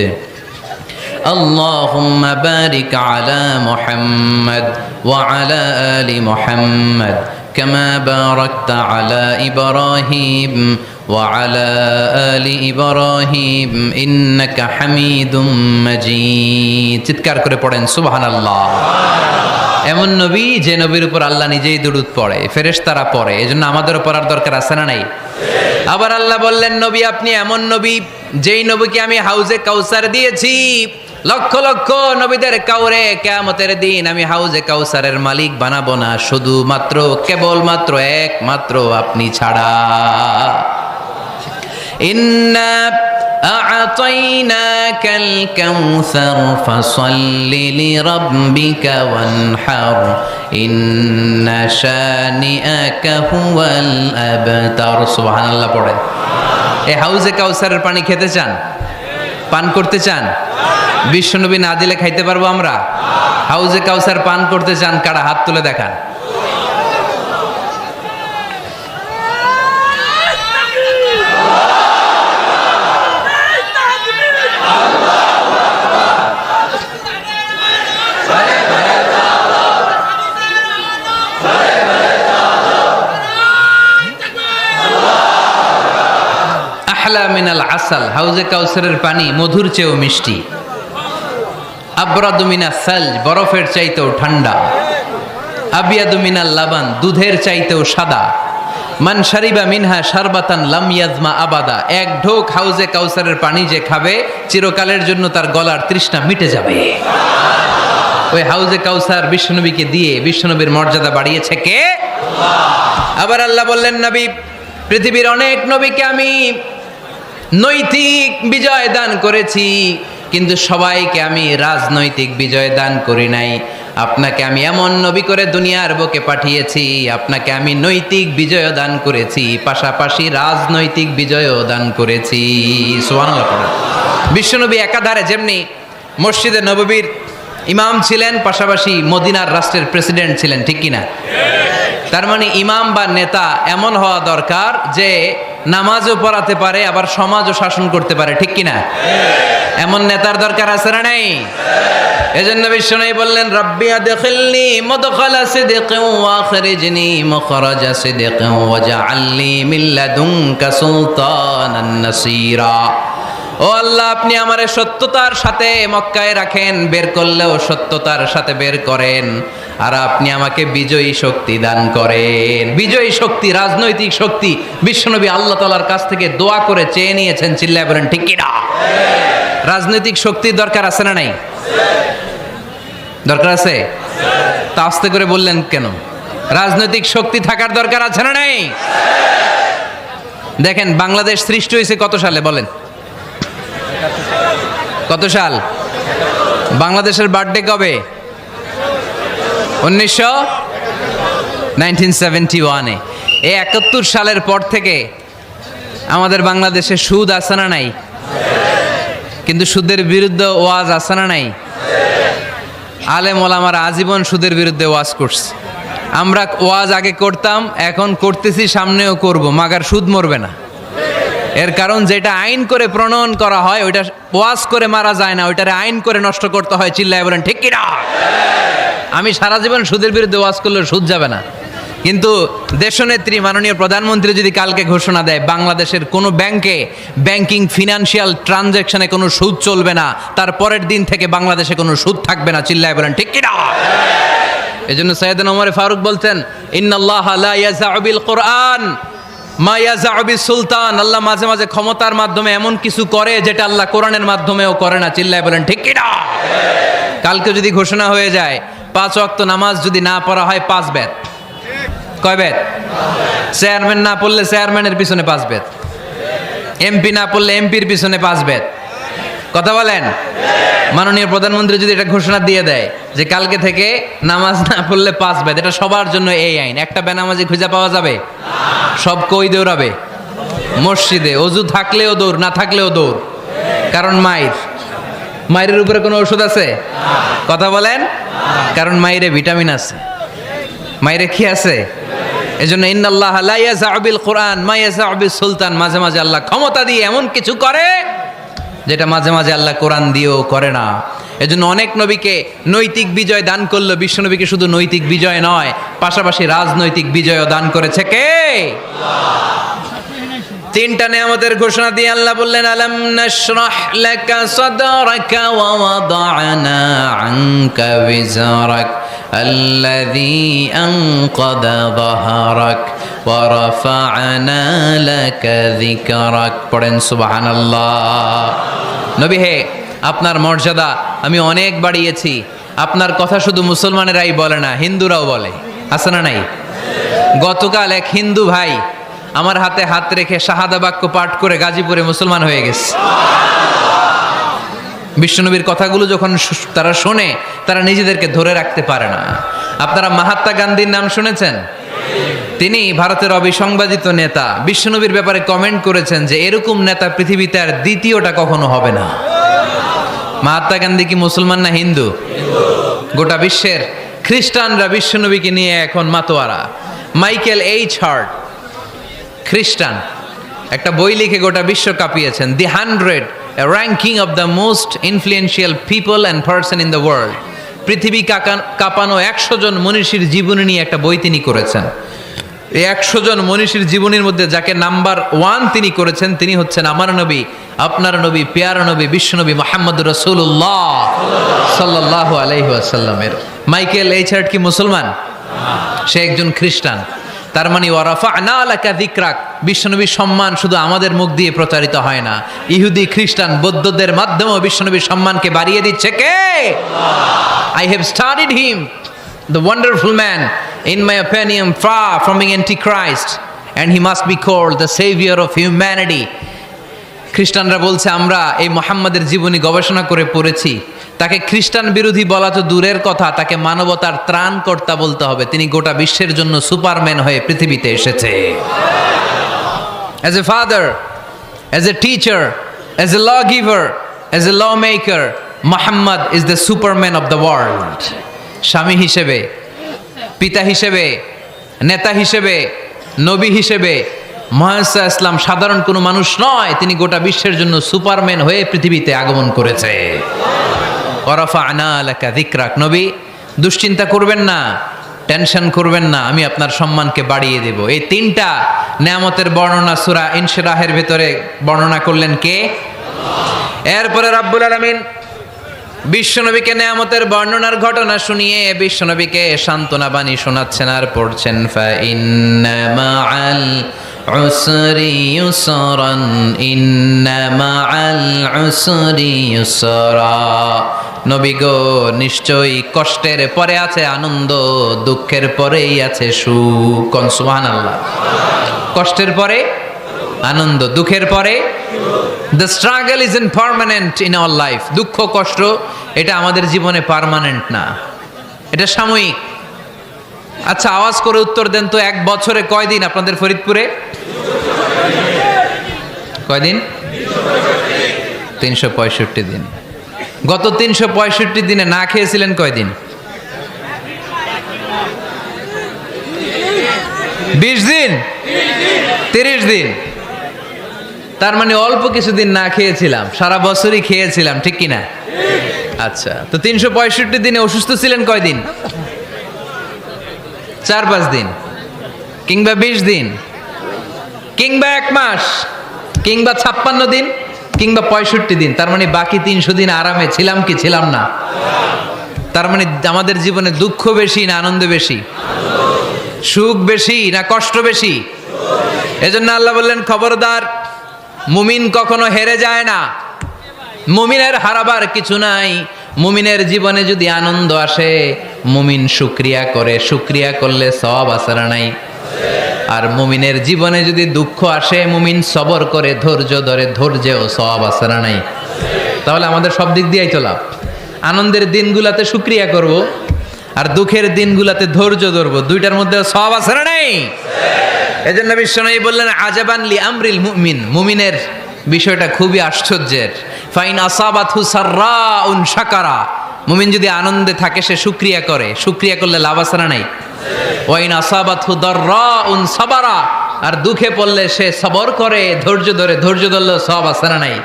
اللهم بارك على محمد وعلى آل محمد كما باركت على إبراهيم وعلى آل إبراهيم إنك حميد مجيد চিৎকার করে পড়েন সুবহানাল্লাহ। এমন নবী যে নবীর উপর আল্লাহ নিজেই দুরূদ পড়ে, ফেরেশতারা পড়ে, এজন্য আমাদেরও পড়ার দরকার আছে না নাই? আবার আল্লাহ বললেন নবী আপনি এমন নবী যেই নবীকে আমি হাউজে কাউসার দিয়েছি, লক্ষ লক্ষ নবীদের কাউরে কিয়ামতের দিন আমি হাউজে কাউসারের মালিক বানাবো না, শুধুমাত্র কেবলমাত্র একমাত্র আপনি ছাড়া। ইন্না আ'তাইনাকাল কাউসার ফাসাল্লি লিরাব্বিকা ওয়ানহার ইন্না শানিআকা হুয়াল আবতার। সুবহানাল্লাহ পড়েন। এই হাউজে কাউসারের পানি খেতে চান, পান করতে চান? বিশ্বনবী না দিলে খাইতে পারবো আমরা? হাউজে কাউসার পান করতে চান কারা? হাত তুলে দেখান। আহলা মিনাল আসাল, হাউজে কাউসারের পানি মধুর চেয়েও মিষ্টি। আবরাদু মিনাস সালজ, বরফের চাইতেও ঠান্ডা। আবিয়াদু মিনাল লাবান, দুধের চাইতেও সাদা। মান শারিবা মিনহা শারবাতান লাম ইয়াজমা আবাদা, এক ঢোক হাউজে কাউসারের পানি যে খাবে চিরকালের জন্য তার গলার তৃষ্ণা মিটে যাবে। ওই হাউজে কাউসার বিশ্বনবীকে দিয়ে বিশ্বনবীর মর্যাদা বাড়িয়েছে কে? আবার আল্লাহ বললেন নবী পৃথিবীর অনেক নবীকে আমি নৈতিক বিজয় দান করেছি, কিন্তু সবাইকে আমি রাজনৈতিক বিজয় দান করি নাই। আপনাকে আমি এমন নবী করে দুনিয়ার বুকে পাঠিয়েছি, আপনাকে আমি নৈতিক বিজয় দান করেছি, পাশাপাশি রাজনৈতিক বিজয়ও দান করেছি। সুবহানাল্লাহ পড়েন। বিশ্বনবী একাধারে যেমনি মসজিদে নববীর ইমাম ছিলেন, পাশাপাশি মদিনার রাষ্ট্রের প্রেসিডেন্ট ছিলেন, ঠিক কিনা? তার মানে ইমাম বা নেতা এমন হওয়া দরকার যে নামাজও পড়াতে পারে আবার সমাজও শাসন করতে পারে, ঠিক কিনা? এমন নেতার দরকার আছে না নাই? এজন্য বিশ্বনবী বললেন রাব্বি আদখিলনি মুদখালা সিদকিন ওয়া আখরিজনি মুখরাজা সিদকিন ওয়াজআলনি মিন লাদুনকা সুলতানান নাসীরা। ও আল্লাহ আপনি আমারে সত্যতার সাথে মক্কায় রাখেন, বের করলেও সত্যতার সাথে বের করেন, আর আপনি আমাকে বিজয়ী শক্তি দান করেন। বিজয়ী শক্তি, রাজনৈতিক শক্তি বিশ্বনবী আল্লাহ তাআলার কাছ থেকে দোয়া করে চেয়ে নিয়েছেন। চিল্লায় বলেন ঠিক কিনা? রাজনৈতিক শক্তির দরকার আছে না নাই? দরকার আছে? তা আস্তে করে বললেন কেন? রাজনৈতিক শক্তি থাকার দরকার আছে না নাই? দেখেন বাংলাদেশ সৃষ্টি হয়েছে কত সালে বলেন? কত সাল? বাংলাদেশের বার্থডে কবে? 1971-এ। এই 71 সালের পর থেকে আমাদের বাংলাদেশে সুদ আছে না নাই? কিন্তু সুদের বিরুদ্ধে ওয়াজ আছে না নাই? আলেম ওলামারা আজীবন সুদের বিরুদ্ধে ওয়াজ করছে। আমরা ওয়াজ আগে করতাম, এখন করতেছি, সামনেও করব, মাগার সুদ মরবে না। এর কারণ যেটা আইন করে প্রণয়ন করা হয় ওইটা ওয়াজ করে মারা যায় না, ওইটারে আইন করে নষ্ট করতে হয়। চিল্লায় বলেন ঠিক কিনা? আমি সারা জীবন সুদের বিরুদ্ধে ওয়াজ করলে সুদ যাবে না, কিন্তু দেশনেত্রী মাননীয় প্রধানমন্ত্রী যদি কালকে ঘোষণা দেয় বাংলাদেশের কোনো ব্যাংকে ব্যাংকিং ফিনান্সিয়াল ট্রানজ্যাকশনে কোনো সুদ চলবে না, তার পরের দিন থেকে বাংলাদেশে কোনো সুদ থাকবে না। চিল্লায় বলেন ঠিক কিনা? এজন্য সাইয়েদনা ওমর ফারুক বলতেন ইন্নাল্লাহা লা ইয়াযাউ বিল কুরআন মা ইয়াযাউ বিস সুলতান। আল্লাহ মাঝে মাঝে ক্ষমতার মাধ্যমে এমন কিছু করে যেটা আল্লাহ কোরআনের মাধ্যমেও করে না। চিল্লায় বলেন ঠিক কিনা? কালকে যদি ঘোষণা হয়ে যায় 5 ওয়াক্ত নামাজ যদি না পড়া হয় 5 বেত। কয় বেত? চেয়ারম্যান না পড়লে চেয়ারম্যানের পিছনে 5 বেত, এমপি না পড়লে এমপির পিছনে 5 বেত। কথা বলেন? মাননীয় প্রধানমন্ত্রী যদি এটা ঘোষণা দিয়ে দেয় যে কালকে থেকে নামাজ না পড়লে 5 বেত, এটা সবার জন্য এই আইন। একটা বেনামাজি খুঁজে পাওয়া যাবে? সব কই দৌড়াবে? মসজিদে। অজু থাকলেও দৌড়, না থাকলেও দৌড়। কারণ মায়ের উপরে কোনো ওষুধ আছে? কথা বলেন? কারণ মায়েরে ভিটামিন আছে। মায়েরে কি আছে? এজন্য ইন্নাল্লাহ লা ইয়াযাউ বিল কুরআন মা ইয়াযাউ বিস সুলতান, মাঝে মাঝে আল্লাহ ক্ষমতা দিয়ে এমন কিছু করে যেটা মাঝে মাঝে আল্লাহ কোরআন দিয়েও করে না। এজন্য অনেক নবীকে নৈতিক বিজয় দান করলো, বিশ্ব নবীকে শুধু নৈতিক বিজয় নয়, পাশাপাশি রাজনৈতিক বিজয়ও দান করেছে কে? তিনটা নিয়ামতের ঘোষণা দিয়ে আল্লাহ বললেন, আলাম নাশরাহ লাকা সাদরাকা ওয়া ওয়াদা'না আনকা বিজরাক আল্লাযী আনকাযা যাহরাক ওয়া রাফা'না লাকা যিকরাক। পড়েন সুবহানাল্লাহ। নবী হে, আপনার মর্যাদা আমি অনেক বাড়িয়েছি। আপনার কথা শুধু মুসলমানেরাই বলে না, হিন্দুরাও বলে, আছে না নাই? গতকাল এক হিন্দু ভাই আমার হাতে হাত রেখে শাহাদা বাক্য পাঠ করে গাজীপুরে মুসলমান হয়ে গেছে। বিশ্বনবীর কথাগুলো যখন তারা শোনে, তারা নিজেদেরকে ধরে রাখতে পারে না। আপনারা মহাত্মা গান্ধীর নাম শুনেছেন? তিনি ভারতের অবিসংবাদিত নেতা। বিশ্বনবীর ব্যাপারে কমেন্ট করেছেন যে এরকম নেতা পৃথিবীতে আর দ্বিতীয়টা কখনো হবে না। মহাত্মা গান্ধী কি মুসলমান না হিন্দু? গোটা বিশ্বের খ্রিস্টানরা বিশ্বনবীকে নিয়ে এখন মাতোয়ারা। মাইকেল এইচ হার্ট, খ্রিস্টান, একটা বই লিখে গোটা বিশ্ব কাঁপিয়েছেন, দি 100 ranking of the most influential people and person in the world. পৃথিবী কাঁপানো 100 জন মনীষীর জীবনী নিয়ে একটা বই তিনি করেছেন। এই 100 জন মনীষীর জীবনীর মধ্যে যাকে নাম্বার 1 তিনি করেছেন, তিনি হচ্ছেন আমার নবী, আপনার নবী, পেয়ারা নবী, বিশ্বনবী মুহাম্মদুর রাসূলুল্লাহ সাল্লাল্লাহু আলাইহি ওয়াসাল্লামের। মাইকেল এইচ হার্ট কি মুসলমান? সে একজন খ্রিস্টান। তার মানে ওয়া রাফা'না লাকা যিকরাক, বিশ্বনবীর সম্মান শুধু আমাদের মুখ দিয়ে প্রচারিত হয় না, ইহুদি, খ্রিস্টান, বৌদ্ধদের মাধ্যমেও বিশ্বনবীর সম্মানকে বাড়িয়ে দিচ্ছে কে? I have studied him, the wonderful man, in my opinion far from being antichrist, and he must be called the savior of humanity. খ্রিস্টানরা বলছে আমরা এই মুহাম্মাদের জীবনী গবেষণা করে পড়েছি, তাকে খ্রিস্টান বিরোধী বলা তো দূরের কথা, তাকে মানবতার ত্রাণকর্তা বলতে হবে। তিনি গোটা বিশ্বের জন্য সুপারম্যান হয়ে পৃথিবীতে এসেছে। As a father, as a teacher, as a lawgiver, as a lawmaker, Muhammad is the superman of the world. স্বামী হিসেবে, পিতা হিসেবে, নেতা হিসেবে, নবী হিসেবে মুহাম্মদ ইসলাম সাধারণ কোনো মানুষ নয়, তিনি গোটা বিশ্বের জন্য সুপারম্যান হয়ে পৃথিবীতে আগমন করেছে। ওয়া রাফা'না লাকা যিকরাক, নবী দুশ্চিন্তা করবেন না, টেনশন করবেন না, আমি আপনার সম্মানকে বাড়িয়ে দেব। এই তিনটা নিয়ামতের বর্ণনা সূরা ইনশিরাহের ভিতরে বর্ণনা করলেন কে? এরপরে রাব্বুল আলামিন বিশ্বনবীকে নিয়ামতের বর্ণনার ঘটনা শুনিয়ে বিশ্বনবীকে সান্ত্বনা বাণী শোনাচ্ছেন আর পড়ছেন, ফা ইন্না মাআল উসরি ইউসরান, ইন্না মাআল উসরি ইউসরা। নবী গো, নিশ্চয়ই কষ্টের পরে আছে আনন্দ, দুঃখের পরেই আছে সুখ। কোন সুবহানাল্লাহ। কষ্টের পরে আনন্দ, দুঃখের পরে। The struggle isn't permanent in our life. দুঃখ কষ্ট এটা আমাদের জীবনে পার্মানেন্ট না, এটা সাময়িক। আচ্ছা, আওয়াজ করে উত্তর দেন তো, এক বছরে কয়দিন আপনাদের ফরিদপুরে? কয়দিন? 365 দিন। গত 365 দিনে না খেয়েছিলেন কয়দিন? 20 দিন, 30 দিন। তার মানে অল্প কিছুদিন না খেয়েছিলাম, সারা বছরই খেয়েছিলাম, ঠিক কিনা? আচ্ছা, তো 365 দিনে অসুস্থ ছিলেন কয়দিন? 4-5 দিন, কিংবা 20 দিন, কিংবা 1 মাস, কিংবা 56 দিন, কিংবা 65 দিন। তার মানে বাকি 300 দিন আরামে ছিলাম কি ছিলাম না? তার মানে আমাদের জীবনে দুঃখ বেশি না আনন্দ বেশি? সুখ বেশি না কষ্ট বেশি? এজন্য আল্লাহ বললেন, খবরদার, মুমিন কখনো হেরে যায় না, মুমিনের হারাবার কিছু নাই। মুমিনের জীবনে যদি আনন্দ আসে, মুমিন শুকরিয়া করে, শুকরিয়া করলে সওয়াব আছে না নাই? আর মুমিনের জীবনে যদি দুঃখ আসে, মুমিন সবর করে, ধৈর্য ধরে, ধৈর্যেও সওয়াব আছে না নাই? তাহলে আমাদের সব দিক দিয়েই তো লাভ। আনন্দের দিনগুলাতে শুকরিয়া করব, আর দুঃখের দিনগুলাতে ধৈর্য ধরবো, দুইটার মধ্যে সওয়াব আছে না নাই? এজন্য বিশ্বনবী বললেন, আজাবান লি আমরিল মুমিন, মুমিনের বিষয়টা খুবই আশ্চর্যের। ফাইন আসাবাতহু সাররাউন শাকারা, মুমিন যদি আনন্দে থাকে সে শুকরিয়া করে, শুকরিয়া করলে লাভ আছে না নাই? ওয়াইন আসাবাতহু দাররাউন সাবারা, আর দুঃখে পড়লে সে সবর করে, ধৈর্য ধরে, ধৈর্য ধরলেও সওয়াব আছে না নাই?